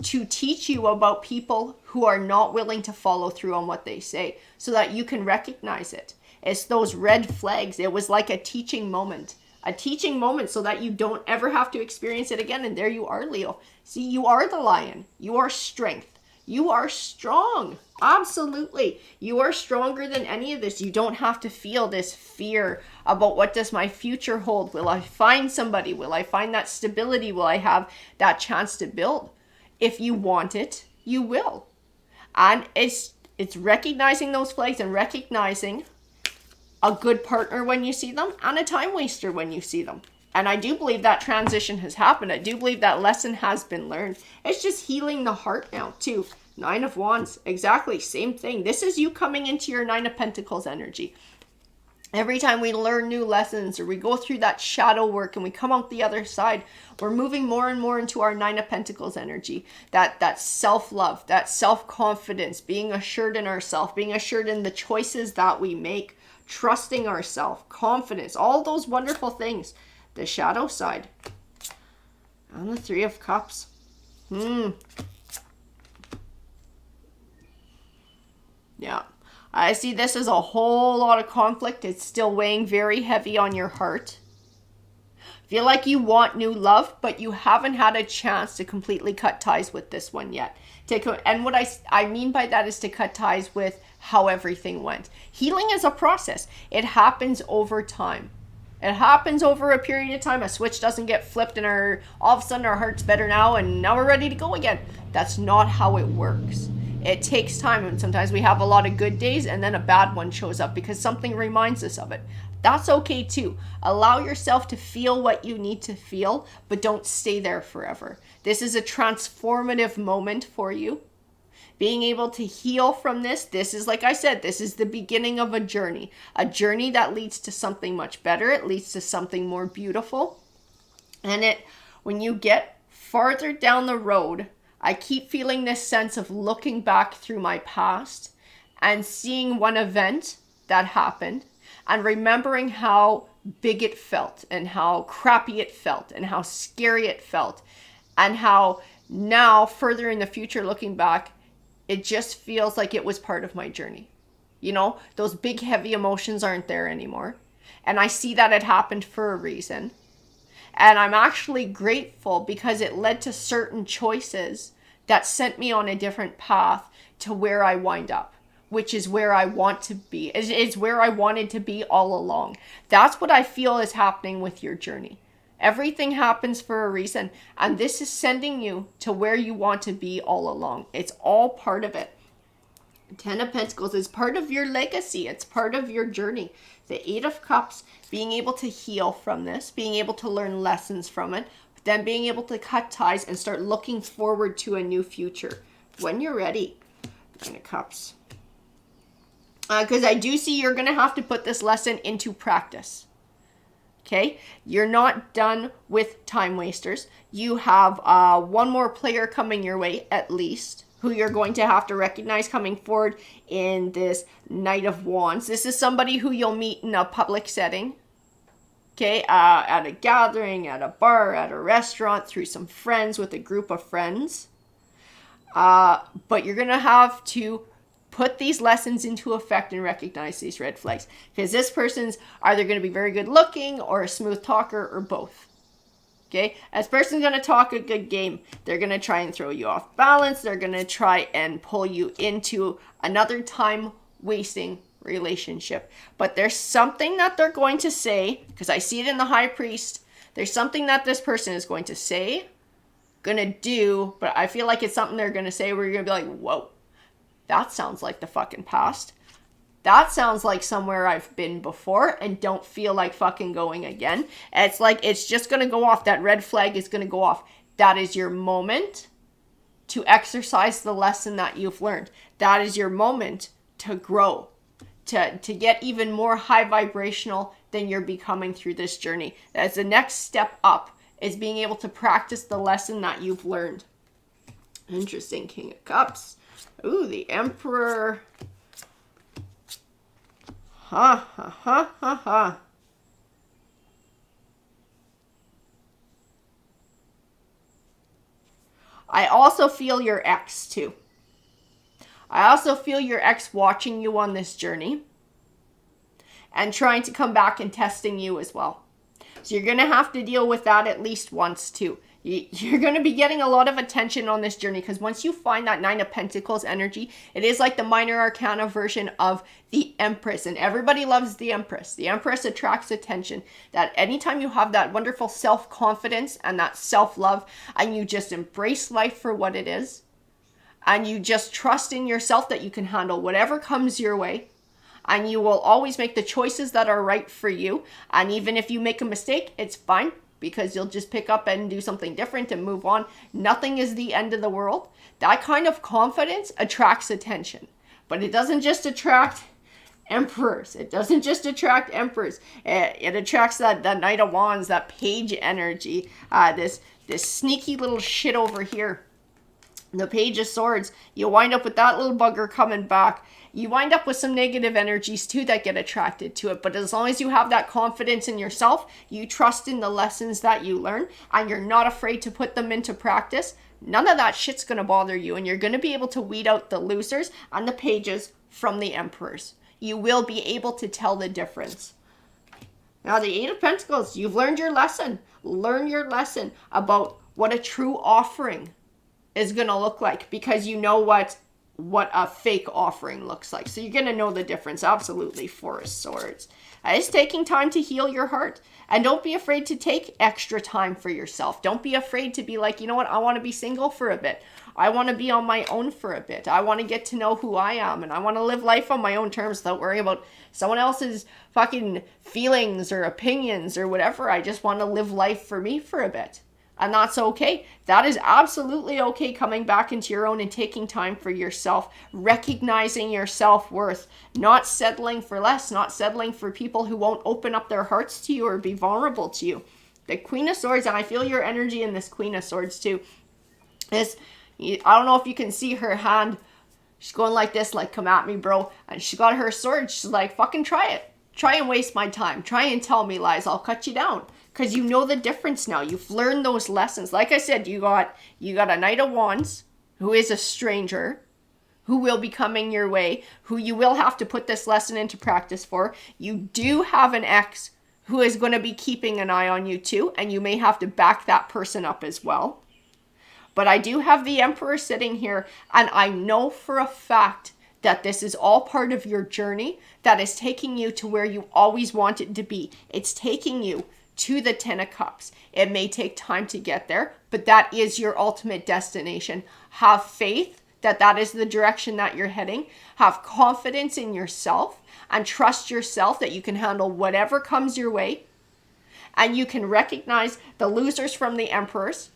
to teach you about people who are not willing to follow through on what they say so that you can recognize it. It's those red flags. It was like a teaching moment. A teaching moment so that you don't ever have to experience it again. And there you are, Leo. See, you are the lion. You are strength. You are strong. Absolutely. You are stronger than any of this. You don't have to feel this fear about what does my future hold? Will I find somebody? Will I find that stability? Will I have that chance to build? If you want it, you will. And it's recognizing those flags and recognizing a good partner when you see them and a time waster when you see them. And I do believe that transition has happened. I do believe that lesson has been learned. It's just healing the heart now too. 9 of Wands, exactly, same thing. This is you coming into your 9 of Pentacles energy. Every time we learn new lessons or we go through that shadow work and we come out the other side, we're moving more and more into our 9 of Pentacles energy. That self-love, that self-confidence, being assured in ourselves, being assured in the choices that we make, trusting ourselves, confidence, all those wonderful things. The shadow side. And the 3 of Cups. Yeah. I see this as a whole lot of conflict. It's still weighing very heavy on your heart. Feel like you want new love, but you haven't had a chance to completely cut ties with this one yet. And what I mean by that is to cut ties with how everything went. Healing is a process. It happens over time. It happens over a period of time. A switch doesn't get flipped and all of a sudden our heart's better now and now we're ready to go again. That's not how it works. It takes time, and sometimes we have a lot of good days and then a bad one shows up because something reminds us of it. That's okay too. Allow yourself to feel what you need to feel, but don't stay there forever. This is a transformative moment for you. Being able to heal from this is, like I said, this is the beginning of a journey that leads to something much better. It leads to something more beautiful. And when you get farther down the road, I keep feeling this sense of looking back through my past and seeing one event that happened and remembering how big it felt and how crappy it felt and how scary it felt and how now further in the future looking back, it just feels like it was part of my journey. You know, those big, heavy emotions aren't there anymore. And I see that it happened for a reason. And I'm actually grateful because it led to certain choices that sent me on a different path to where I wind up, which is where I want to be. It's where I wanted to be all along. That's what I feel is happening with your journey. Everything happens for a reason, and this is sending you to where you want to be all along. It's all part of it. Ten of Pentacles is part of your legacy. It's part of your journey. The Eight of Cups, being able to heal from this, being able to learn lessons from it, but then being able to cut ties and start looking forward to a new future when you're ready. Nine of Cups. Because I do see you're going to have to put this lesson into practice. Okay? You're not done with time wasters. You have one more player coming your way, at least, who you're going to have to recognize coming forward in this Knight of Wands. This is somebody who you'll meet in a public setting. Okay? At a gathering, at a bar, at a restaurant, through some friends, with a group of friends. But you're going to have to put these lessons into effect and recognize these red flags. Because this person's either going to be very good looking or a smooth talker or both. Okay? This person's going to talk a good game. They're going to try and throw you off balance. They're going to try and pull you into another time-wasting relationship. But there's something that they're going to say, because I see it in the High Priest. There's something that this person is going to say, going to do, but I feel like it's something they're going to say where you're going to be like, whoa. That sounds like the fucking past. That sounds like somewhere I've been before and don't feel like fucking going again. It's like it's just going to go off. That red flag is going to go off. That is your moment to exercise the lesson that you've learned. That is your moment to grow, to get even more high vibrational than you're becoming through this journey. That's the next step up, is being able to practice the lesson that you've learned. Interesting. King of Cups. Ooh, the Emperor. Ha, ha, ha, ha, ha. I also feel your ex, too. I also feel your ex watching you on this journey and trying to come back and testing you as well. So you're going to have to deal with that at least once, too. You're going to be getting a lot of attention on this journey, because once you find that Nine of Pentacles energy, it is like the minor arcana version of the Empress, and everybody loves the Empress. The Empress attracts attention. That anytime you have that wonderful self-confidence and that self-love, and you just embrace life for what it is, and you just trust in yourself that you can handle whatever comes your way, and you will always make the choices that are right for you, and even if you make a mistake, it's fine, because you'll just pick up and do something different and move on. Nothing is the end of the world. That kind of confidence attracts attention. But it doesn't just attract emperors. It doesn't just attract emperors. It attracts that Knight of Wands, that page energy. This sneaky little shit over here. The Page of Swords. You wind up with that little bugger coming back. You wind up with some negative energies too that get attracted to it. But as long as you have that confidence in yourself, you trust in the lessons that you learn, and you're not afraid to put them into practice, none of that shit's going to bother you. And you're going to be able to weed out the losers and the pages from the emperors. You will be able to tell the difference. Now, the Eight of Pentacles, you've learned your lesson. Learn your lesson about what a true offering is going to look like, because you know what a fake offering looks like. So you're going to know the difference. Absolutely. Four of Swords. It's taking time to heal your heart. And don't be afraid to take extra time for yourself. Don't be afraid to be like, you know what? I want to be single for a bit. I want to be on my own for a bit. I want to get to know who I am. And I want to live life on my own terms without worrying about someone else's fucking feelings or opinions or whatever. I just want to live life for me for a bit. And that's okay. That is absolutely okay, coming back into your own and taking time for yourself, recognizing your self-worth, not settling for less, not settling for people who won't open up their hearts to you or be vulnerable to you. The Queen of Swords, and I feel your energy in this Queen of Swords too. I don't know if you can see her hand. She's going like this, like, come at me, bro. And she got her sword. She's like, fucking try it. Try and waste my time. Try and tell me lies. I'll cut you down. Because you know the difference now. You've learned those lessons. Like I said, you got a Knight of Wands who is a stranger, who will be coming your way, who you will have to put this lesson into practice for. You do have an ex who is going to be keeping an eye on you too, and you may have to back that person up as well. But I do have the Emperor sitting here, and I know for a fact that this is all part of your journey that is taking you to where you always wanted to be. It's taking you to the 10 of Cups. It may take time to get there, but that is your ultimate destination. Have faith that that is the direction that you're heading. Have confidence in yourself and trust yourself that you can handle whatever comes your way. And you can recognize the losers from the emperors.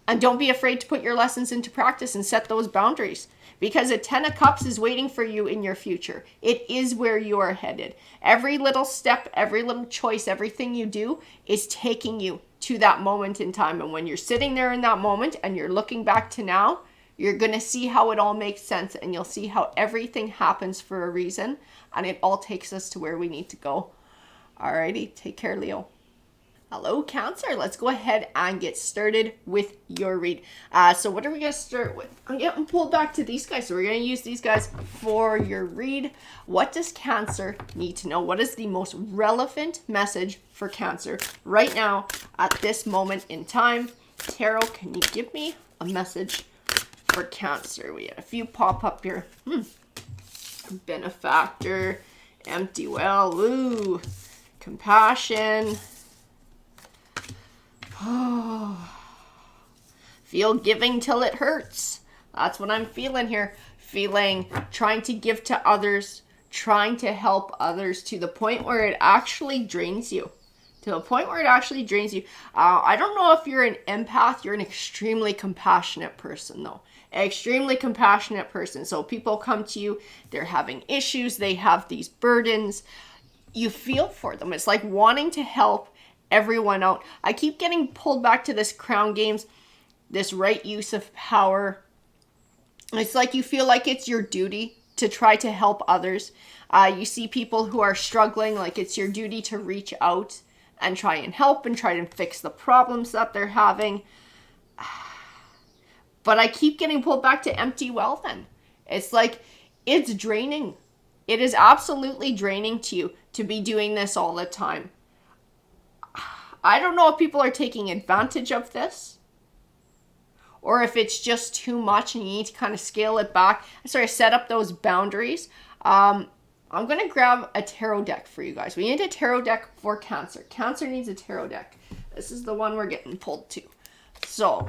And don't be afraid to put your lessons into practice and set those boundaries, because a 10 of Cups is waiting for you in your future. It is where you are headed. Every little step, every little choice, everything you do is taking you to that moment in time. And when you're sitting there in that moment and you're looking back to now, you're going to see how it all makes sense, and you'll see how everything happens for a reason, and it all takes us to where we need to go. Alrighty, take care, Leo. Hello, Cancer. Let's go ahead and get started with your read. So what are we going to start with? I'm getting pulled back to these guys. So we're going to use these guys for your read. What does Cancer need to know? What is the most relevant message for Cancer right now at this moment in time? Tarot, can you give me a message for Cancer? We had a few pop up here. Benefactor, empty well, ooh, compassion. Feel giving till it hurts. That's what I'm feeling here. Feeling trying to give to others, trying to help others to the point where it actually drains you. To a point where it actually drains you. I don't know if you're an empath. You're an extremely compassionate person, though. Extremely compassionate person. So people come to you. They're having issues. They have these burdens. You feel for them. It's like wanting to help everyone out. I keep getting pulled back to this Crown Games, this right use of power. It's like you feel like it's your duty to try to help others. You see people who are struggling, like it's your duty to reach out and try and help and try to fix the problems that they're having. But I keep getting pulled back to empty well then. It's like it's draining. It is absolutely draining to you to be doing this all the time. I don't know if people are taking advantage of this or if it's just too much and you need to kind of scale it back. Sorry, set up those boundaries. I'm going to grab a tarot deck for you guys. We need a tarot deck for Cancer. Cancer needs a tarot deck. This is the one we're getting pulled to. So,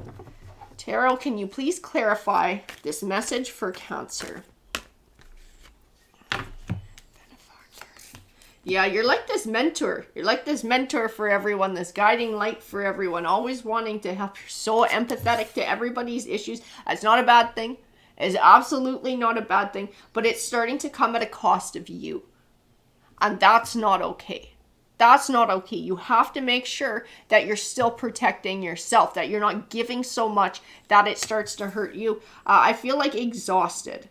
tarot, can you please clarify this message for Cancer? Yeah, you're like this mentor. You're like this mentor for everyone, this guiding light for everyone, always wanting to help. You're so empathetic to everybody's issues. That's not a bad thing. It's absolutely not a bad thing, but it's starting to come at a cost of you. And that's not okay. That's not okay. You have to make sure that you're still protecting yourself, that you're not giving so much that it starts to hurt you. I feel like exhausted.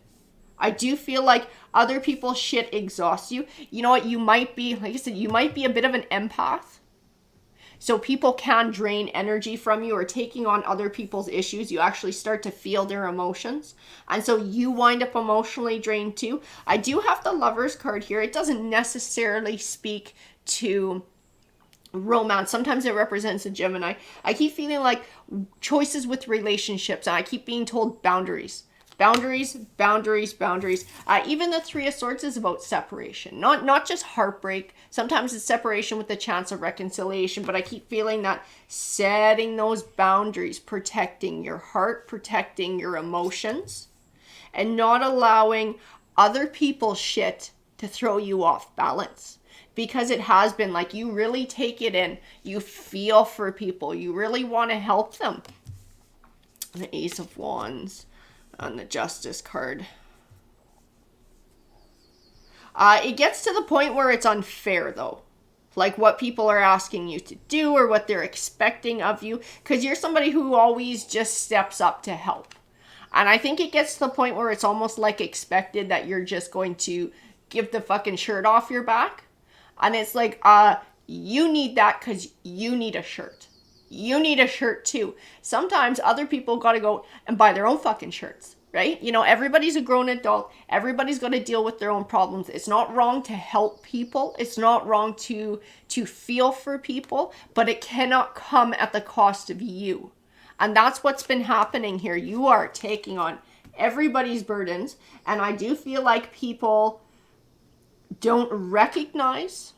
I do feel like other people's shit exhausts you. You know what? You might be, like I said, you might be a bit of an empath. So people can drain energy from you, or taking on other people's issues. You actually start to feel their emotions. And so you wind up emotionally drained too. I do have the Lovers card here. It doesn't necessarily speak to romance. Sometimes it represents a Gemini. I keep feeling like choices with relationships, and I keep being told boundaries. Boundaries, boundaries, boundaries. Even the Three of Swords is about separation, not just heartbreak. Sometimes it's separation with the chance of reconciliation, but I keep feeling that setting those boundaries, protecting your heart, protecting your emotions, and not allowing other people's shit to throw you off balance. Because it has been like you really take it in. You feel for people. You really want to help them. The Ace of Wands on the Justice card. It gets to the point where it's unfair though. Like what people are asking you to do or what they're expecting of you. Because you're somebody who always just steps up to help. And I think it gets to the point where it's almost like expected that you're just going to give the fucking shirt off your back. And it's like, you need that because you need a shirt. You need a shirt too. Sometimes other people got to go and buy their own fucking shirts. right? You know, everybody's a grown adult. Everybody's got to deal with their own problems. It's not wrong to help people. It's not wrong to feel for people, but it cannot come at the cost of you. And that's what's been happening here. You are taking on everybody's burdens. And I do feel like people don't recognize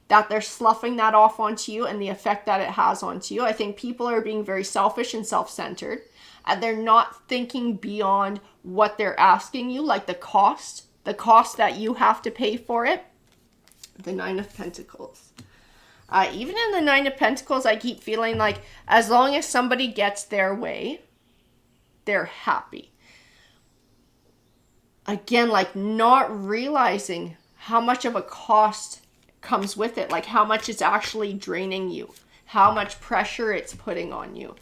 that they're sloughing that off onto you and the effect that it has onto you. I think people are being very selfish and self-centered, and they're not thinking beyond what they're asking you, like the cost that you have to pay for it. The Nine of Pentacles. Even in the Nine of Pentacles, I keep feeling like as long as somebody gets their way, they're happy. Again, like not realizing how much of a cost comes with it, like how much it's actually draining you, how much pressure it's putting on you.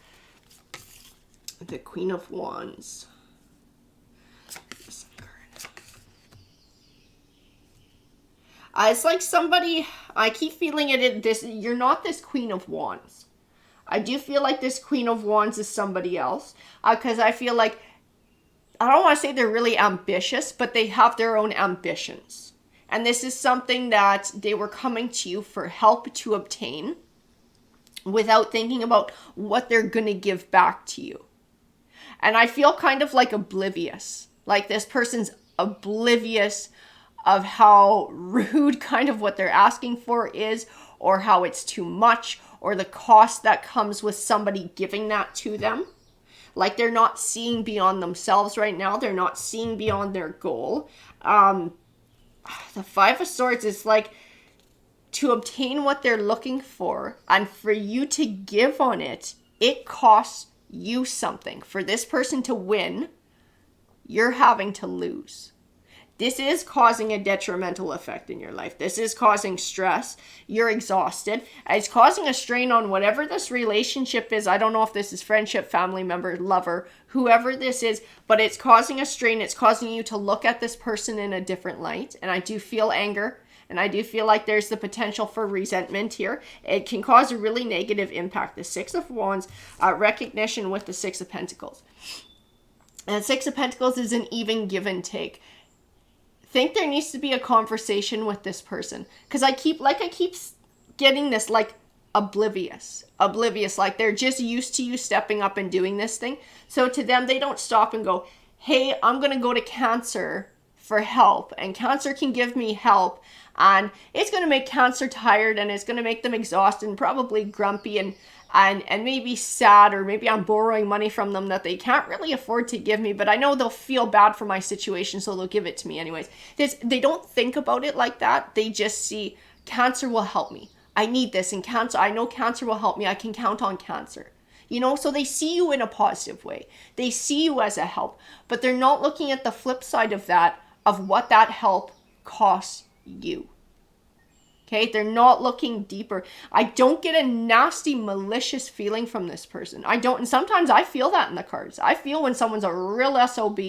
The Queen of Wands. It's like somebody, I keep feeling you're not this Queen of Wands. I do feel like this Queen of Wands is somebody else, because I feel like, I don't want to say they're really ambitious, but they have their own ambitions. And this is something that they were coming to you for help to obtain without thinking about what they're going to give back to you. And I feel kind of like oblivious. Like this person's oblivious of how rude kind of what they're asking for is, or how it's too much, or the cost that comes with somebody giving that to them. Like they're not seeing beyond themselves right now. They're not seeing beyond their goal. The Five of Swords is like to obtain what they're looking for, and for you to give on it, it costs you something. For this person to win, you're having to lose. This is causing a detrimental effect in your life. This is causing stress. You're exhausted. It's causing a strain on whatever this relationship is. I don't know if this is friendship, family member, lover, whoever this is, but it's causing a strain. It's causing you to look at this person in a different light. And I do feel anger, and I do feel like there's the potential for resentment here. It can cause a really negative impact. The Six of Wands, recognition with the Six of Pentacles. And Six of Pentacles is an even give and take. Think there needs to be a conversation with this person, because I keep getting this like oblivious, like they're just used to you stepping up and doing this thing. So to them, they don't stop and go, hey, I'm going to go to Cancer for help, and Cancer can give me help, and it's going to make Cancer tired, and it's going to make them exhausted and probably grumpy and maybe sad, or maybe I'm borrowing money from them that they can't really afford to give me, but I know they'll feel bad for my situation, so they'll give it to me anyways. They don't think about it like that. They just see Cancer will help me. I need this, and Cancer, I know Cancer will help me. I can count on Cancer. You know, so they see you in a positive way. They see you as a help, but they're not looking at the flip side of that, of what that help costs you. Okay, they're not looking deeper. I don't get a nasty, malicious feeling from this person. I don't, and sometimes I feel that in the cards. I feel when someone's a real SOB,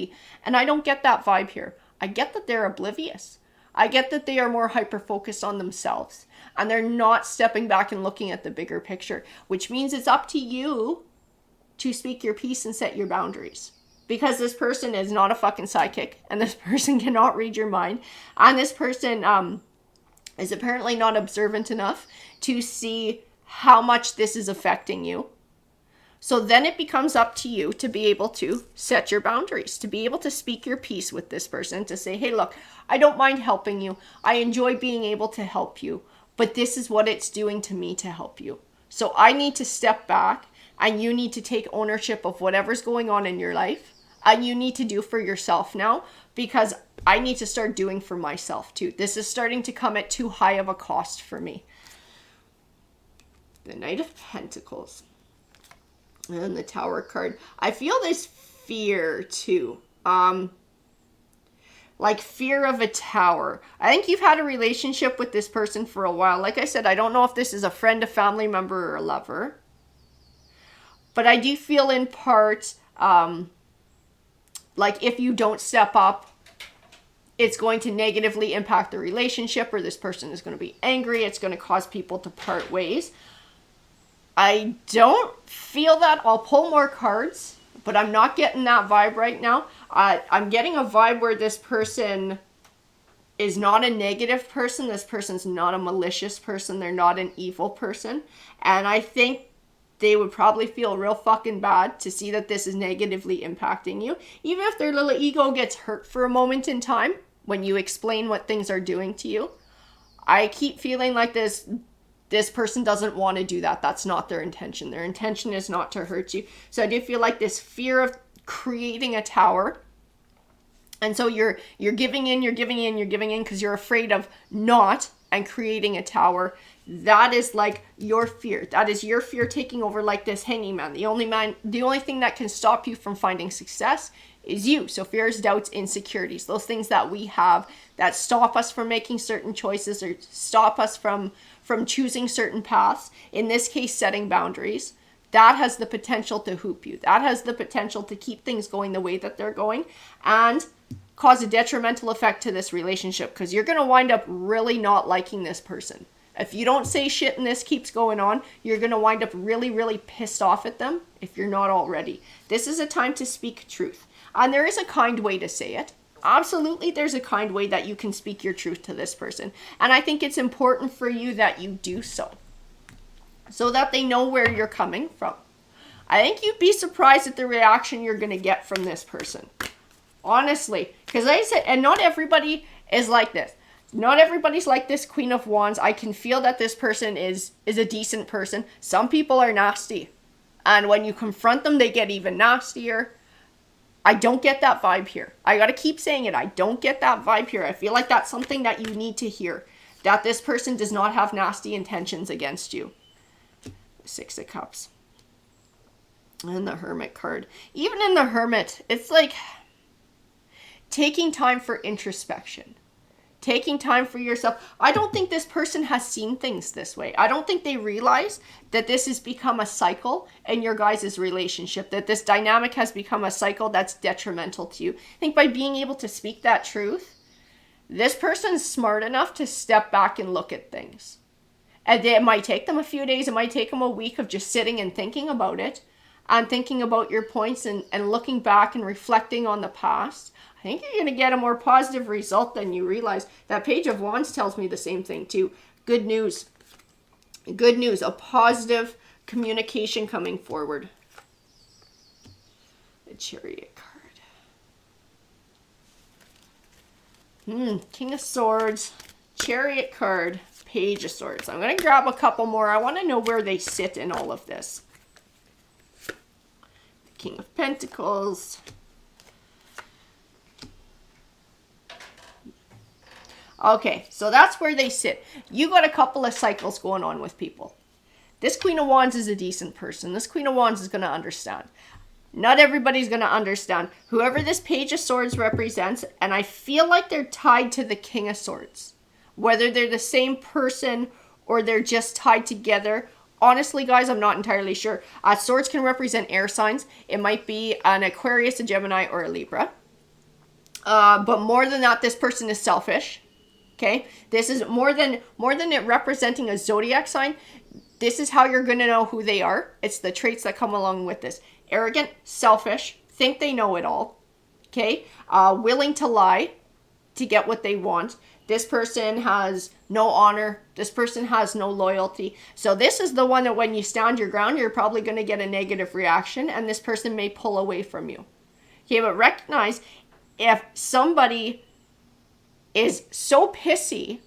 and I don't get that vibe here. I get that they're oblivious. I get that they are more hyper-focused on themselves, and they're not stepping back and looking at the bigger picture, which means it's up to you to speak your piece and set your boundaries. Because this person is not a fucking psychic, and this person cannot read your mind, and this person, is apparently not observant enough to see how much this is affecting you. So then it becomes up to you to be able to set your boundaries, to be able to speak your piece with this person, to say, hey, look, I don't mind helping you. I enjoy being able to help you, but this is what it's doing to me to help you. So I need to step back, and you need to take ownership of whatever's going on in your life, and you need to do for yourself now, because I need to start doing for myself too. This is starting to come at too high of a cost for me. The Knight of Pentacles. And the Tower card. I feel this fear too. Like fear of a tower. I think you've had a relationship with this person for a while. Like I said, I don't know if this is a friend, a family member, or a lover. But I do feel in part, like if you don't step up, it's going to negatively impact the relationship, or this person is going to be angry. It's going to cause people to part ways. I don't feel that. I'll pull more cards but I'm not getting that vibe right now. I'm getting a vibe where this person is not a negative person. This person's not a malicious person. They're not an evil person. And I think they would probably feel real fucking bad to see that this is negatively impacting you. Even if their little ego gets hurt for a moment in time when you explain what things are doing to you. I keep feeling like this person doesn't want to do that. That's not their intention. Their intention is not to hurt you. So I do feel like this fear of creating a tower. And so you're giving in because you're afraid of not and creating a tower. That is like your fear. That is your fear taking over like this hanging man. The only thing that can stop you from finding success is you. So fears, doubts, insecurities, those things that we have that stop us from making certain choices or stop us from choosing certain paths. In this case, setting boundaries. That has the potential to hoop you. That has the potential to keep things going the way that they're going and cause a detrimental effect to this relationship, because you're going to wind up really not liking this person. If you don't say shit and this keeps going on, you're going to wind up really, really pissed off at them if you're not already. This is a time to speak truth. And there is a kind way to say it. Absolutely, there's a kind way that you can speak your truth to this person. And I think it's important for you that you do so that they know where you're coming from. I think you'd be surprised at the reaction you're going to get from this person. Honestly, because like I said, and not everybody is like this. Not everybody's like this Queen of Wands. I can feel that this person is a decent person. Some people are nasty. And when you confront them, they get even nastier. I don't get that vibe here. I got to keep saying it. I don't get that vibe here. I feel like that's something that you need to hear. That this person does not have nasty intentions against you. Six of Cups. And the Hermit card. Even in the Hermit, it's like taking time for introspection. Taking time for yourself. I don't think this person has seen things this way. I don't think they realize that this has become a cycle in your guys' relationship. That this dynamic has become a cycle that's detrimental to you. I think by being able to speak that truth, this person's smart enough to step back and look at things. And it might take them a few days. It might take them a week of just sitting and thinking about it. And thinking about your points and looking back and reflecting on the past. I think you're going to get a more positive result than you realize. That Page of Wands tells me the same thing too. Good news. Good news. A positive communication coming forward. The Chariot card. King of Swords. Chariot card. Page of Swords. I'm going to grab a couple more. I want to know where they sit in all of this. King of Pentacles. Okay, so that's where they sit. You got a couple of cycles going on with people. This Queen of Wands is a decent person. This Queen of Wands is going to understand. Not everybody's going to understand. Whoever this Page of Swords represents, and I feel like they're tied to the King of Swords. Whether they're the same person or they're just tied together. Honestly, guys, I'm not entirely sure. Swords can represent air signs. It might be an Aquarius, a Gemini, or a Libra. But more than that, this person is selfish. Okay? This is more than it representing a zodiac sign. This is how you're going to know who they are. It's the traits that come along with this. Arrogant, selfish, think they know it all. Okay? Willing to lie to get what they want. This person has no honor. This person has no loyalty. So this is the one that when you stand your ground, you're probably going to get a negative reaction and this person may pull away from you. Okay, but recognize if somebody is so pissy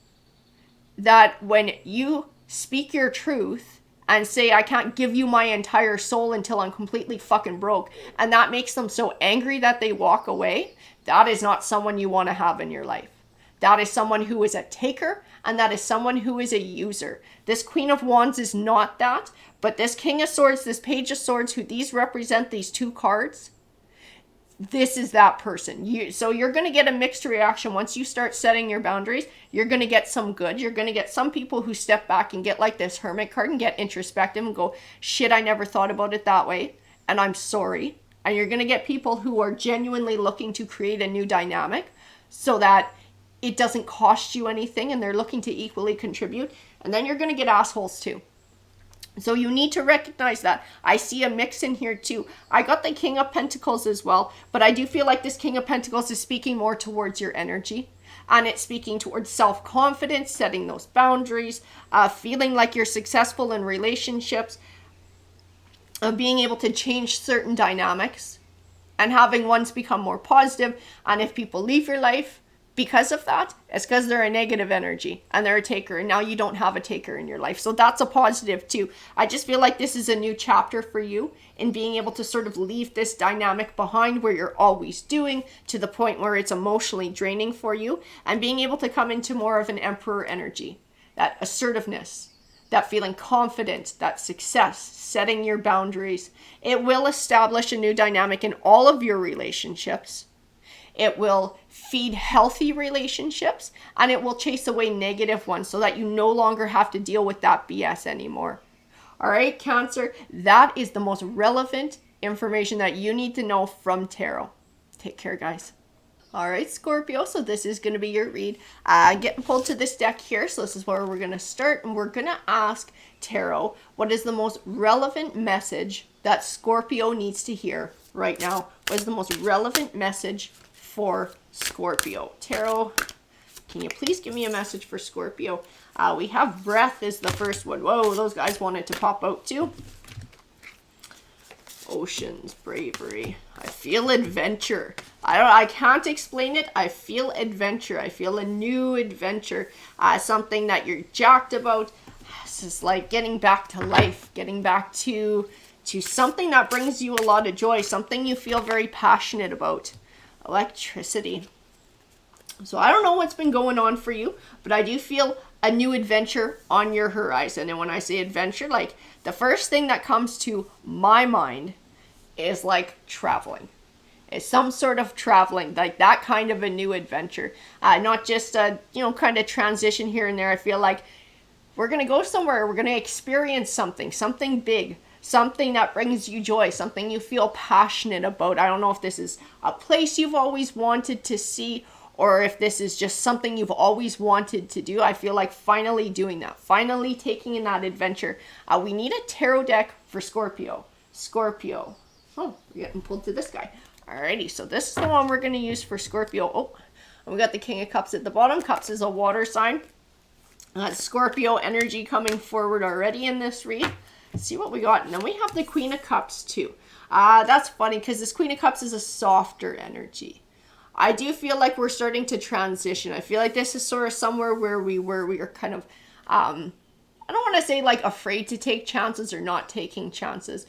that when you speak your truth and say, I can't give you my entire soul until I'm completely fucking broke, and that makes them so angry that they walk away, that is not someone you want to have in your life. That is someone who is a taker, and that is someone who is a user. This Queen of Wands is not that, but this King of Swords, this Page of Swords, who these represent, these two cards, this is that person. So you're going to get a mixed reaction once you start setting your boundaries. You're going to get some good. You're going to get some people who step back and get like this Hermit card and get introspective and go, shit, I never thought about it that way, and I'm sorry. And you're going to get people who are genuinely looking to create a new dynamic so that it doesn't cost you anything and they're looking to equally contribute. And then you're going to get assholes too. So you need to recognize that. I see a mix in here too. I got the King of Pentacles as well, but I do feel like this King of Pentacles is speaking more towards your energy. And it's speaking towards self-confidence, setting those boundaries, feeling like you're successful in relationships, being able to change certain dynamics, and having ones become more positive. And if people leave your life because of that, it's because they're a negative energy and they're a taker, and now you don't have a taker in your life. So that's a positive too. I just feel like this is a new chapter for you in being able to sort of leave this dynamic behind where you're always doing to the point where it's emotionally draining for you, and being able to come into more of an Emperor energy, that assertiveness, that feeling confident, that success, setting your boundaries. It will establish a new dynamic in all of your relationships. It will feed healthy relationships, and it will chase away negative ones so that you no longer have to deal with that BS anymore. All right, Cancer, that is the most relevant information that you need to know from tarot. Take care, guys. All right, Scorpio, so this is going to be your read. Getting pulled to this deck here, so this is where we're going to start, and we're going to ask Tarot, what is the most relevant message that Scorpio needs to hear right now? What is the most relevant message for Scorpio? Tarot, can you please give me a message for Scorpio? We have breath is the first one. Whoa, those guys wanted to pop out too. Oceans, bravery. I feel adventure. I can't explain it. I feel adventure. I feel a new adventure. Something that you're jacked about. This is like getting back to life, getting back to something that brings you a lot of joy, something you feel very passionate about. Electricity. So I don't know what's been going on for you, but I do feel a new adventure on your horizon. And when I say adventure, like the first thing that comes to my mind is like traveling. It's some sort of traveling, like that kind of a new adventure. Not just a, kind of transition here and there. I feel like we're going to go somewhere. We're going to experience something big, something that brings you joy, something you feel passionate about. I don't know if this is a place you've always wanted to see, or if this is just something you've always wanted to do. I feel like finally doing that, finally taking in that adventure. We need a tarot deck for Scorpio. Scorpio. Oh, we're getting pulled to this guy. Alrighty, so this is the one we're going to use for Scorpio. Oh, and we got the King of Cups at the bottom. Cups is a water sign. Scorpio energy coming forward already in this read. Let's see what we got. And then we have the Queen of Cups too. That's funny because this Queen of Cups is a softer energy. I do feel like we're starting to transition. I feel like this is sort of somewhere where we were kind of, I don't want to say like afraid to take chances or not taking chances,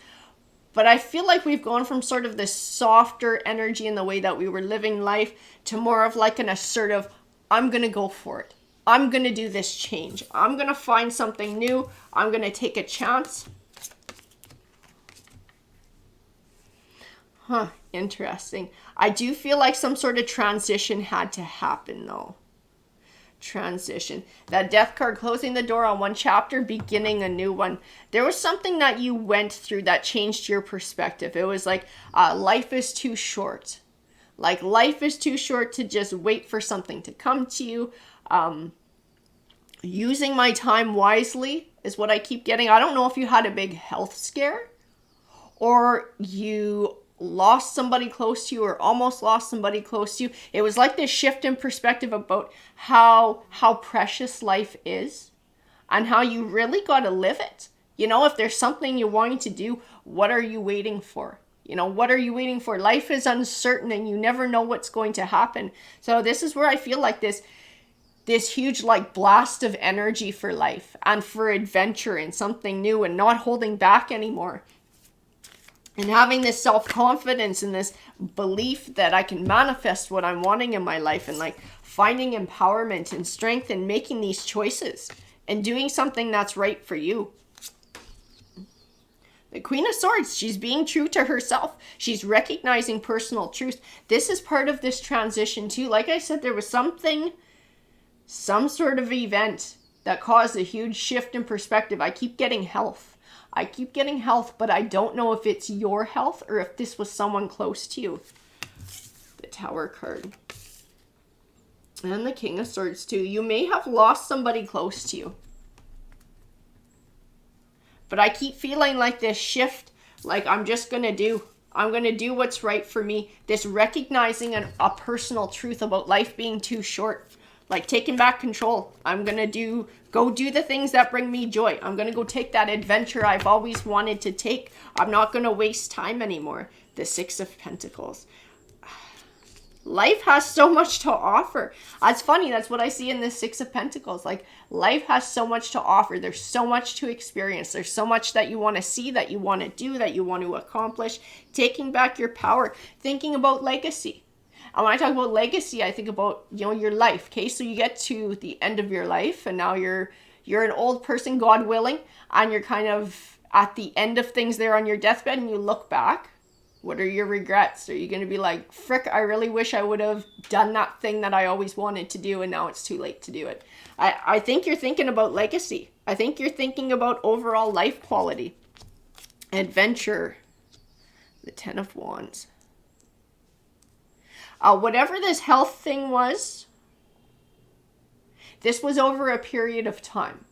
but I feel like we've gone from sort of this softer energy in the way that we were living life to more of like an assertive, I'm going to go for it. I'm going to do this change. I'm going to find something new. I'm going to take a chance. Interesting. I do feel like some sort of transition had to happen though. Transition. That Death card, closing the door on one chapter, beginning a new one. There was something that you went through that changed your perspective. It was like life is too short. Like life is too short to just wait for something to come to you. Using my time wisely is what I keep getting. I don't know if you had a big health scare or you lost somebody close to you or almost lost somebody close to you. It was like this shift in perspective about how precious life is and how you really got to live it. If there's something you're wanting to do, what are you waiting for? What are you waiting for? Life is uncertain and you never know what's going to happen. So this is where I feel like this huge like blast of energy for life and for adventure and something new and not holding back anymore. And having this self-confidence and this belief that I can manifest what I'm wanting in my life and like finding empowerment and strength and making these choices and doing something that's right for you. The Queen of Swords, she's being true to herself. She's recognizing personal truth. This is part of this transition too. Like I said, there was some sort of event that caused a huge shift in perspective. I keep getting health. But I don't know if it's your health or if this was someone close to you. The Tower card. And the King of Swords too. You may have lost somebody close to you. But I keep feeling like this shift, like I'm going to do what's right for me. This recognizing a personal truth about life being too short, like taking back control. I'm going to go do the things that bring me joy. I'm going to go take that adventure I've always wanted to take. I'm not going to waste time anymore. The Six of Pentacles. Life has so much to offer. It's funny, that's what I see in this Six of Pentacles. Like, life has so much to offer. There's so much to experience. There's so much that you want to see, that you want to do, that you want to accomplish. Taking back your power. Thinking about legacy. And when I talk about legacy, I think about, your life. Okay, so you get to the end of your life, and now you're an old person, God willing, and you're kind of at the end of things there on your deathbed, and you look back. What are your regrets? Are you going to be like, frick, I really wish I would have done that thing that I always wanted to do, and now it's too late to do it? I think you're thinking about legacy. I think you're thinking about overall life quality. Adventure. The Ten of Wands. Whatever this health thing was, this was over a period of time.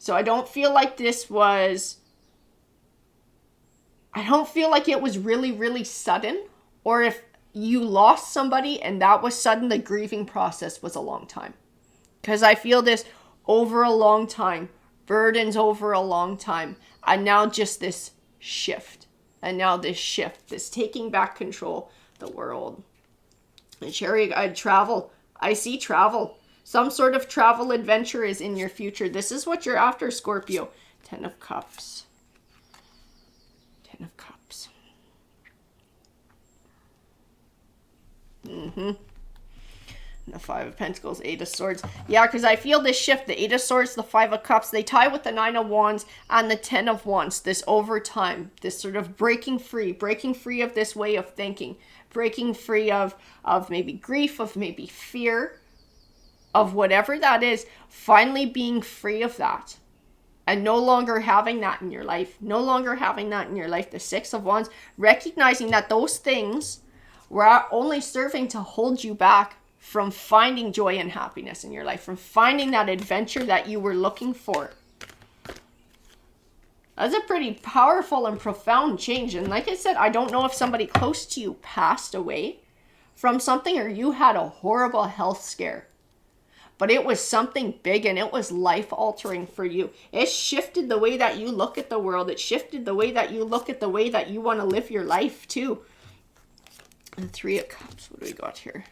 So I don't feel like it was really, really sudden, or if you lost somebody and that was sudden, the grieving process was a long time. Because I feel this over a long time, burdens over a long time, and now just this shift. And now this taking back control, the world. And Chariot, travel. I see travel. Some sort of travel adventure is in your future. This is what you're after, Scorpio. Ten of Cups. Ten of Cups. The Five of Pentacles, Eight of Swords. Yeah, because I feel this shift. The Eight of Swords, the Five of Cups, they tie with the Nine of Wands and the Ten of Wands. This over time, this sort of breaking free of this way of thinking. Breaking free of maybe grief, of maybe fear, of whatever that is. Finally being free of that. And no longer having that in your life. No longer having that in your life. The Six of Wands. Recognizing that those things were only serving to hold you back from finding joy and happiness in your life. From finding that adventure that you were looking for. That's a pretty powerful and profound change. And like I said, I don't know if somebody close to you passed away from something, or you had a horrible health scare. But it was something big, and it was life-altering for you. It shifted the way that you look at the world. It shifted the way that you look at the way that you want to live your life, too. The Three of Cups. What do we got here?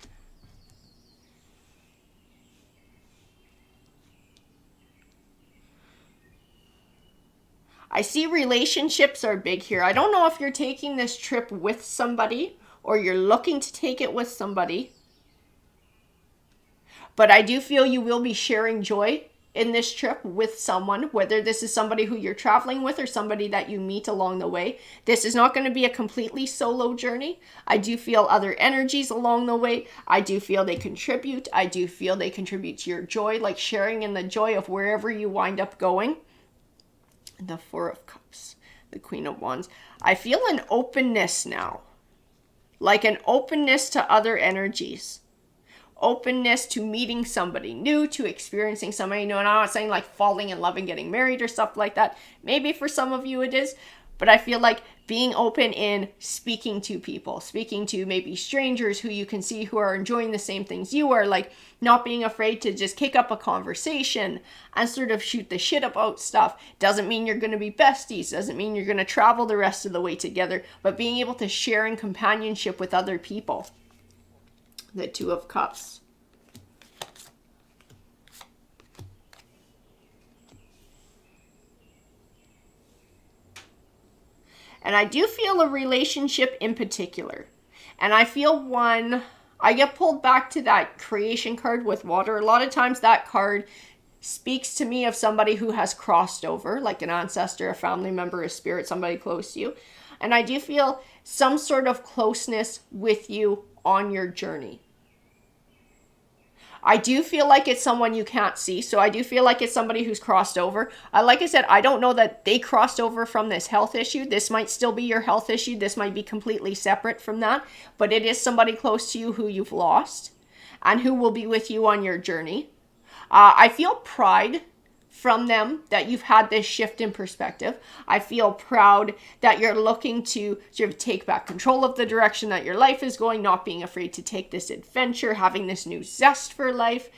I see relationships are big here. I don't know if you're taking this trip with somebody, or you're looking to take it with somebody. But I do feel you will be sharing joy in this trip with someone, whether this is somebody who you're traveling with or somebody that you meet along the way. This is not going to be a completely solo journey. I do feel other energies along the way. I do feel they contribute. I do feel they contribute to your joy, like sharing in the joy of wherever you wind up going. The Four of Cups, the Queen of Wands. I feel an openness now, like an openness to other energies. Openness to meeting somebody new, to experiencing somebody new. And I'm not saying like falling in love and getting married or stuff like that. Maybe for some of you it is. But I feel like being open in speaking to people. Speaking to maybe strangers who you can see who are enjoying the same things you are. Like not being afraid to just kick up a conversation and sort of shoot the shit about stuff. Doesn't mean you're going to be besties. Doesn't mean you're going to travel the rest of the way together. But being able to share in companionship with other people. The Two of Cups. And I do feel a relationship in particular. And I feel one, I get pulled back to that creation card with water. A lot of times that card speaks to me of somebody who has crossed over, like an ancestor, a family member, a spirit, somebody close to you. And I do feel some sort of closeness with you on your journey. I do feel like it's someone you can't see. So I do feel like it's somebody who's crossed over. Like I said, I don't know that they crossed over from this health issue. This might still be your health issue. This might be completely separate from that. But it is somebody close to you who you've lost and who will be with you on your journey. I feel pride from them that you've had this shift in perspective. I feel proud that you're looking to sort of take back control of the direction that your life is going, not being afraid to take this adventure, having this new zest for life.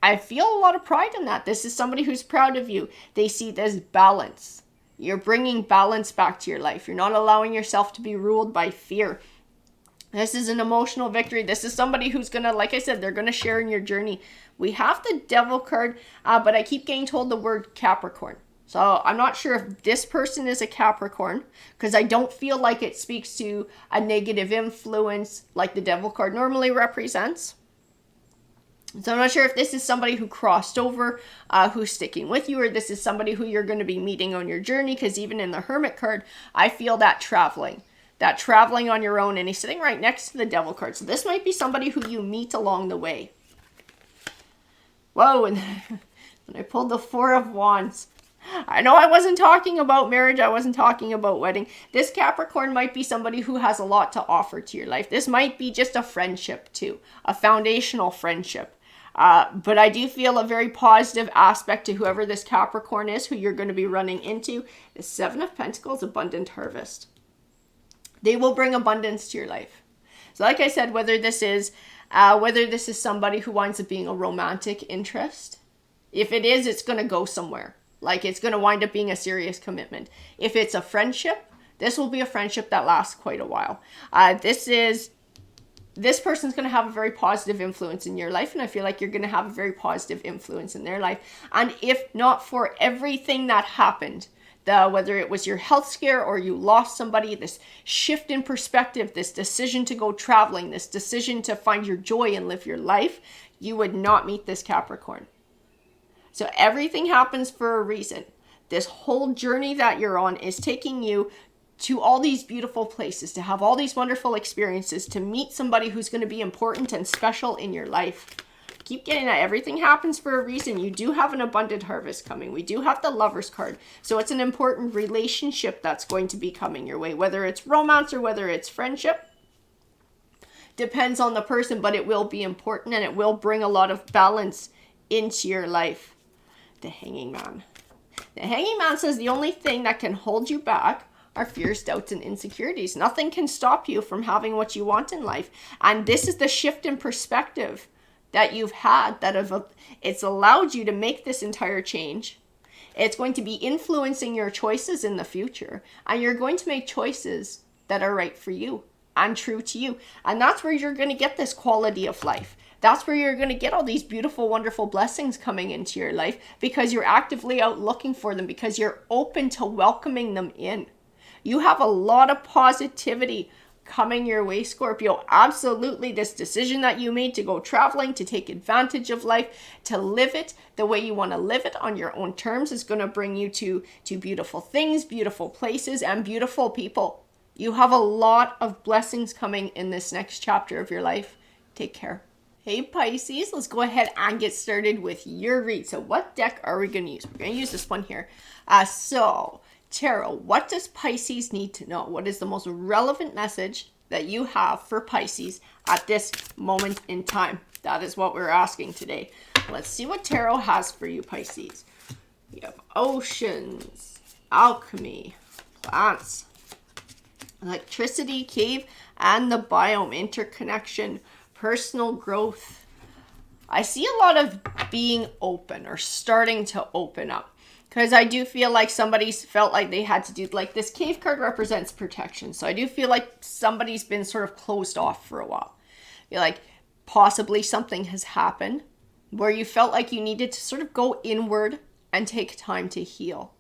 I feel a lot of pride in that. This is somebody who's proud of you. They see this balance. You're bringing balance back to your life. You're not allowing yourself to be ruled by fear. This is an emotional victory. This is somebody who's going to, like I said, they're going to share in your journey. We have the Devil card, but I keep getting told the word Capricorn. So I'm not sure if this person is a Capricorn, because I don't feel like it speaks to a negative influence like the Devil card normally represents. So I'm not sure if this is somebody who crossed over, who's sticking with you, or this is somebody who you're going to be meeting on your journey, because even in the Hermit card, I feel that traveling on your own, and he's sitting right next to the Devil card. So this might be somebody who you meet along the way. Whoa, and when I pulled the Four of Wands, I know I wasn't talking about marriage, I wasn't talking about wedding. This Capricorn might be somebody who has a lot to offer to your life. This might be just a friendship too, a foundational friendship. But I do feel a very positive aspect to whoever this Capricorn is, who you're going to be running into. The Seven of Pentacles, abundant harvest. They will bring abundance to your life. So like I said, whether this is somebody who winds up being a romantic interest, if it is, it's going to go somewhere. Like, it's going to wind up being a serious commitment. If it's a friendship, this will be a friendship that lasts quite a while. This person's going to have a very positive influence in your life, and I feel like you're going to have a very positive influence in their life. And if not for everything that happened, whether it was your health scare or you lost somebody, this shift in perspective, this decision to go traveling, this decision to find your joy and live your life, you would not meet this Capricorn. So everything happens for a reason. This whole journey that you're on is taking you to all these beautiful places, to have all these wonderful experiences, to meet somebody who's going to be important and special in your life. Keep getting that. Everything happens for a reason. You do have an abundant harvest coming. We do have the Lovers card. So it's an important relationship that's going to be coming your way, whether it's romance or whether it's friendship. Depends on the person, but it will be important, and it will bring a lot of balance into your life. The Hanging Man. The Hanging Man says the only thing that can hold you back are fears, doubts, and insecurities. Nothing can stop you from having what you want in life. And this is the shift in perspective that you've had, it's allowed you to make this entire change. It's going to be influencing your choices in the future. And you're going to make choices that are right for you and true to you. And that's where you're going to get this quality of life. That's where you're going to get all these beautiful, wonderful blessings coming into your life, because you're actively out looking for them, because you're open to welcoming them in. You have a lot of positivity coming your way, Scorpio. Absolutely, this decision that you made to go traveling, to take advantage of life, to live it the way you want to live it on your own terms, is going to bring you to beautiful things, beautiful places, and beautiful people. You have a lot of blessings coming in this next chapter of your life. Take care. Hey Pisces, let's go ahead and get started with your read. So what deck are we going to use? We're going to use this one here. So Tarot, what does Pisces need to know? What is the most relevant message that you have for Pisces at this moment in time? That is what we're asking today. Let's see what Tarot has for you, Pisces. We have oceans, alchemy, plants, electricity, cave, and the biome, interconnection, personal growth. I see a lot of being open or starting to open up, because I do feel like somebody's felt like they had to do, like this cave card represents protection. So I do feel like somebody's been sort of closed off for a while. I feel like possibly something has happened where you felt like you needed to sort of go inward and take time to heal.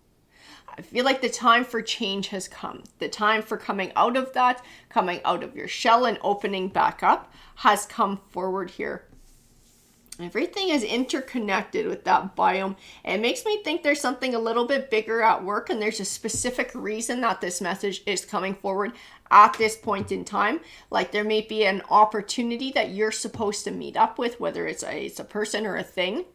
I feel like the time for change has come. The time for coming out of that, coming out of your shell and opening back up has come forward here. Everything is interconnected with that biome. It makes me think there's something a little bit bigger at work, and there's a specific reason that this message is coming forward at this point in time. Like there may be an opportunity that you're supposed to meet up with, whether it's a person or a thing.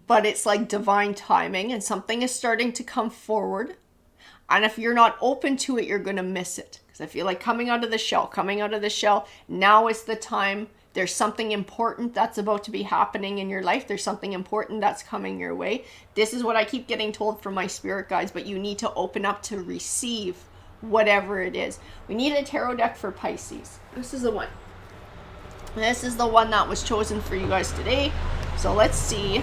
But it's like divine timing, and something is starting to come forward. And if you're not open to it, you're going to miss it. Because I feel like coming out of the shell, now is the time There's something important that's about to be happening in your life. There's something important that's coming your way. This is what I keep getting told from my spirit guides, but you need to open up to receive whatever it is. We need a tarot deck for Pisces. This is the one. This is the one that was chosen for you guys today. So let's see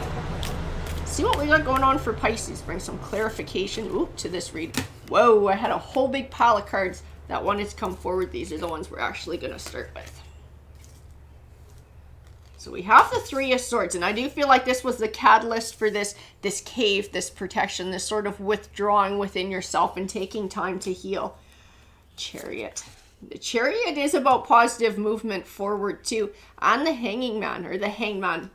what we got going on for Pisces. Bring some clarification to this read. Whoa, I had a whole big pile of cards that wanted to come forward. These are the ones we're actually going to start with. So we have the Three of Swords, and I do feel like this was the catalyst for this cave, this protection, this sort of withdrawing within yourself and taking time to heal. Chariot. The Chariot is about positive movement forward too. And the Hanging Man, or the Hangman.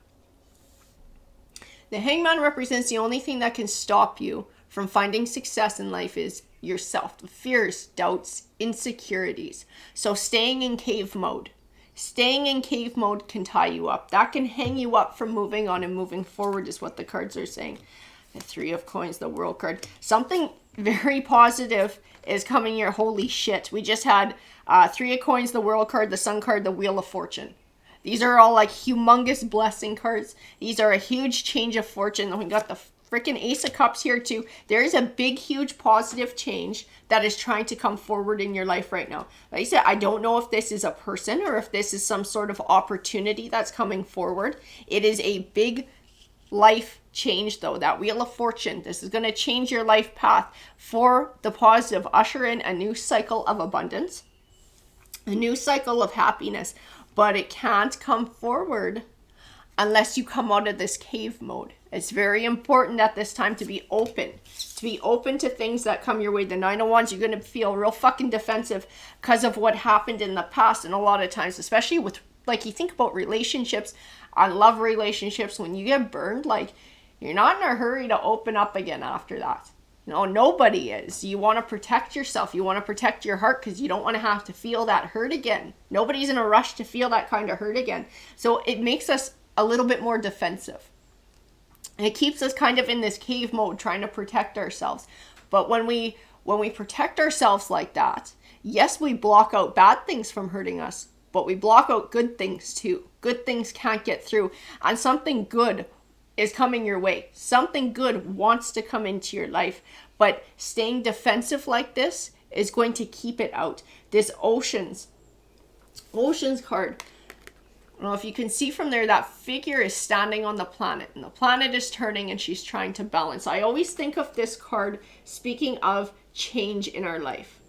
The Hangman represents the only thing that can stop you from finding success in life is yourself. The fears, doubts, insecurities. So staying in cave mode. Staying in cave mode can tie you up. That can hang you up from moving on and moving forward is what the cards are saying. The Three of Coins, the World card. Something very positive is coming here. Holy shit. We just had Three of Coins, the World card, the Sun card, the Wheel of Fortune. These are all like humongous blessing cards. These are a huge change of fortune. We got the freaking Ace of Cups here too. There is a big, huge positive change that is trying to come forward in your life right now. Like I said, I don't know if this is a person or if this is some sort of opportunity that's coming forward. It is a big life change though. That Wheel of Fortune, this is going to change your life path for the positive. Usher in a new cycle of abundance, a new cycle of happiness, but it can't come forward unless you come out of this cave mode. It's very important at this time to be open to things that come your way. The Nine of Wands, you're going to feel real fucking defensive because of what happened in the past. And a lot of times, especially with, like, you think about relationships, on love relationships, when you get burned, like, you're not in a hurry to open up again after that. No, nobody is. You want to protect yourself. You want to protect your heart because you don't want to have to feel that hurt again. Nobody's in a rush to feel that kind of hurt again. So it makes us a little bit more defensive. And it keeps us kind of in this cave mode trying to protect ourselves. But when we protect ourselves like that, yes, we block out bad things from hurting us, but we block out good things too. Good things can't get through. And something good is coming your way. Something good wants to come into your life. But staying defensive like this is going to keep it out. This Oceans card, I don't know if you can see from there, that figure is standing on the planet and the planet is turning and she's trying to balance. I always think of this card speaking of change in our life.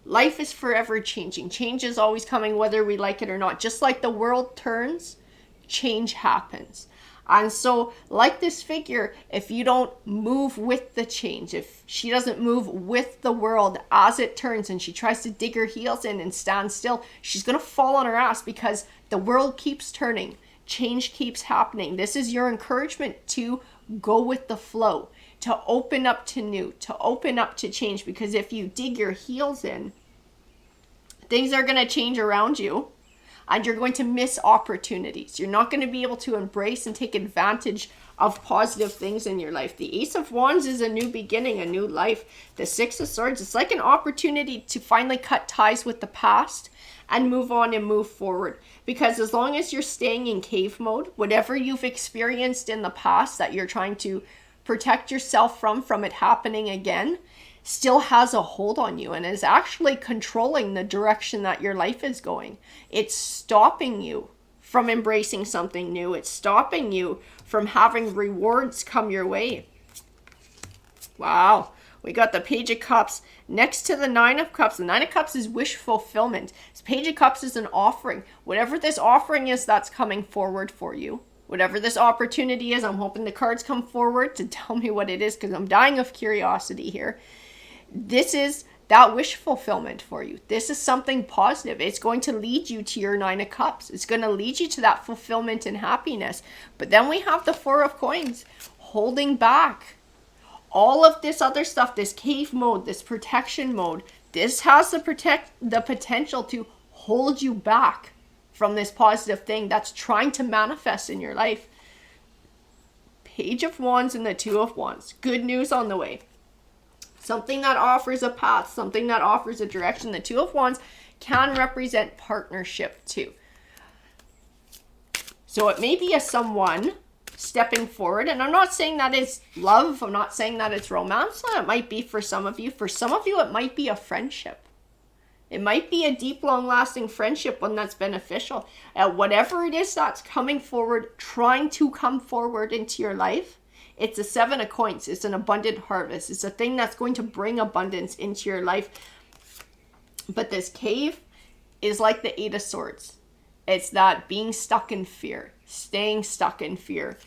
Life is forever changing. Change is always coming whether we like it or not. Just like the world turns, change happens. And so like this figure, if you don't move with the change, if she doesn't move with the world as it turns and she tries to dig her heels in and stand still, she's going to fall on her ass because the world keeps turning. Change keeps happening. This is your encouragement to go with the flow, to open up to new, to open up to change. Because if you dig your heels in, things are going to change around you. And you're going to miss opportunities. You're not going to be able to embrace and take advantage of positive things in your life. The Ace of Wands is a new beginning, a new life. The Six of Swords, it's like an opportunity to finally cut ties with the past and move on and move forward. Because as long as you're staying in cave mode, whatever you've experienced in the past that you're trying to protect yourself from it happening again, still has a hold on you and is actually controlling the direction that your life is going. It's stopping you from embracing something new. It's stopping you from having rewards come your way. Wow. We got the Page of Cups next to the Nine of Cups. The Nine of Cups is wish fulfillment. This Page of Cups is an offering. Whatever this offering is that's coming forward for you, whatever this opportunity is, I'm hoping the cards come forward to tell me what it is because I'm dying of curiosity here. This is that wish fulfillment for you. This is something positive. It's going to lead you to your Nine of Cups. It's going to lead you to that fulfillment and happiness. But then we have the Four of Coins holding back. All of this other stuff, this cave mode, this protection mode, this has the potential to hold you back from this positive thing that's trying to manifest in your life. Page of Wands and the Two of Wands. Good news on the way. Something that offers a path, something that offers a direction. The Two of Wands can represent partnership too. So it may be a someone stepping forward. And I'm not saying that it's love. I'm not saying that it's romance. It might be for some of you. For some of you, it might be a friendship. It might be a deep, long-lasting friendship, one that's beneficial. Whatever it is that's coming forward, trying to come forward into your life, it's a 7 of coins. It's an abundant harvest. It's a thing that's going to bring abundance into your life. But this cave is like the 8 of swords. It's that being stuck in fear, staying stuck in fear.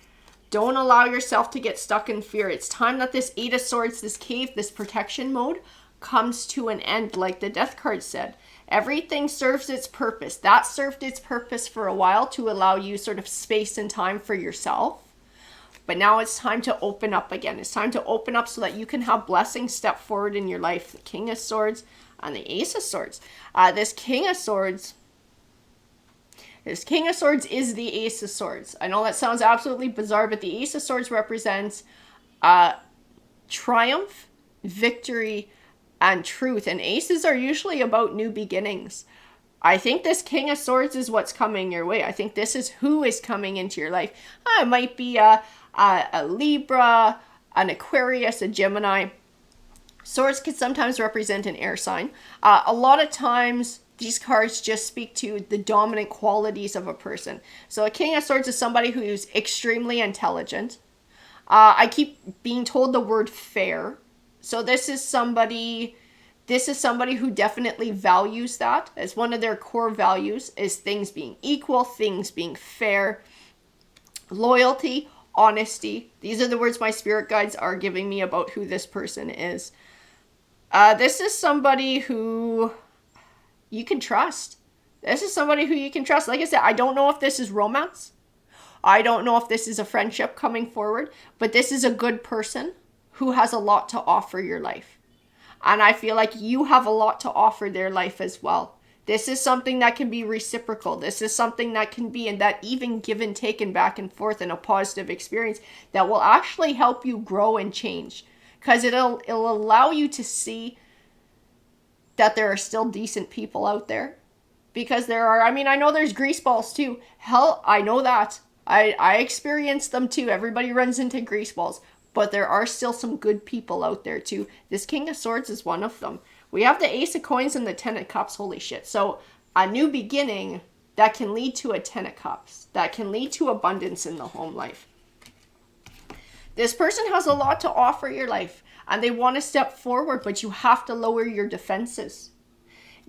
Don't allow yourself to get stuck in fear. It's time that this 8 of swords, this cave, this protection mode comes to an end, like the death card said. Everything serves its purpose. That served its purpose for a while to allow you sort of space and time for yourself. But now it's time to open up again. It's time to open up so that you can have blessings step forward in your life. The King of Swords and the Ace of Swords. This King of Swords is the Ace of Swords. I know that sounds absolutely bizarre, but the Ace of Swords represents triumph, victory, and truth. And aces are usually about new beginnings. I think this King of Swords is what's coming your way. I think this is who is coming into your life. It might be a Libra, an Aquarius, a Gemini. Swords can sometimes represent an air sign. A lot of times, these cards just speak to the dominant qualities of a person. So a King of Swords is somebody who's extremely intelligent. I keep being told the word fair. So this is somebody who definitely values that as one of their core values, is things being equal, things being fair, loyalty, honesty. These are the words my spirit guides are giving me about who this person is. This is somebody who you can trust. This is somebody who you can trust. Like I said, I don't know if this is romance. I don't know if this is a friendship coming forward, but this is a good person who has a lot to offer your life. And I feel like you have a lot to offer their life as well. This is something that can be reciprocal. This is something that can be in that even give and take and back and forth in a positive experience that will actually help you grow and change. Because it'll allow you to see that there are still decent people out there. Because there are, I mean, I know there's greaseballs too. Hell, I know that. I experienced them too. Everybody runs into greaseballs. But there are still some good people out there too. This King of Swords is one of them. We have the Ace of Coins and the 10 of Cups. Holy shit. So a new beginning that can lead to a 10 of Cups. That can lead to abundance in the home life. This person has a lot to offer your life. And they want to step forward. But you have to lower your defenses.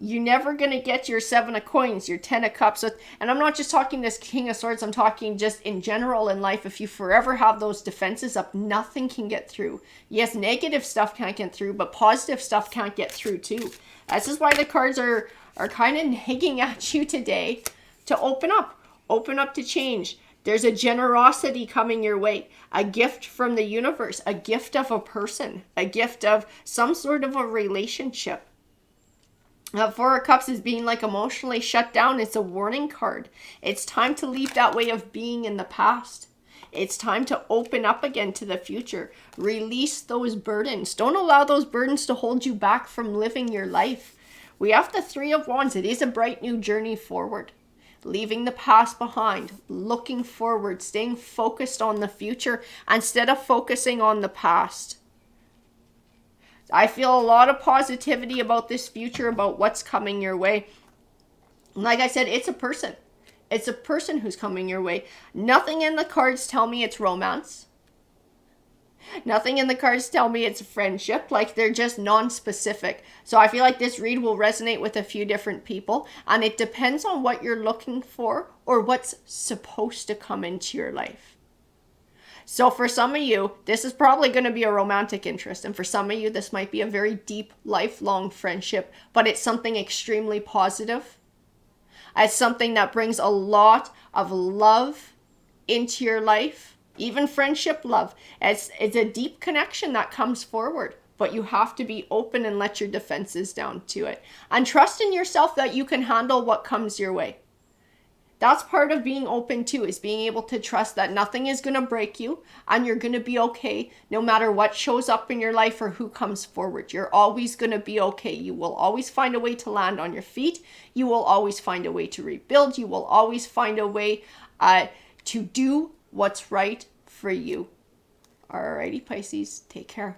You're never going to get your 7 of Coins, your 10 of Cups. And I'm not just talking this King of Swords. I'm talking just in general in life. If you forever have those defenses up, nothing can get through. Yes, negative stuff can't get through, but positive stuff can't get through too. This is why the cards are kind of nagging at you today to open up. Open up to change. There's a generosity coming your way. A gift from the universe. A gift of a person. A gift of some sort of a relationship. 4 of Cups is being like emotionally shut down. It's a warning card. It's time to leave that way of being in the past. It's time to open up again to the future. Release those burdens. Don't allow those burdens to hold you back from living your life. We have the 3 of Wands. It is a bright new journey forward. Leaving the past behind. Looking forward. Staying focused on the future instead of focusing on the past. I feel a lot of positivity about this future, about what's coming your way. Like I said, it's a person. It's a person who's coming your way. Nothing in the cards tell me it's romance. Nothing in the cards tell me it's a friendship. Like, they're just non-specific. So I feel like this read will resonate with a few different people. And it depends on what you're looking for or what's supposed to come into your life. So for some of you, this is probably going to be a romantic interest. And for some of you, this might be a very deep, lifelong friendship. But it's something extremely positive. It's something that brings a lot of love into your life. Even friendship love. It's a deep connection that comes forward. But you have to be open and let your defenses down to it. And trust in yourself that you can handle what comes your way. That's part of being open too, is being able to trust that nothing is going to break you and you're going to be okay no matter what shows up in your life or who comes forward. You're always going to be okay. You will always find a way to land on your feet. You will always find a way to rebuild. You will always find a way to do what's right for you. Alrighty, Pisces, take care.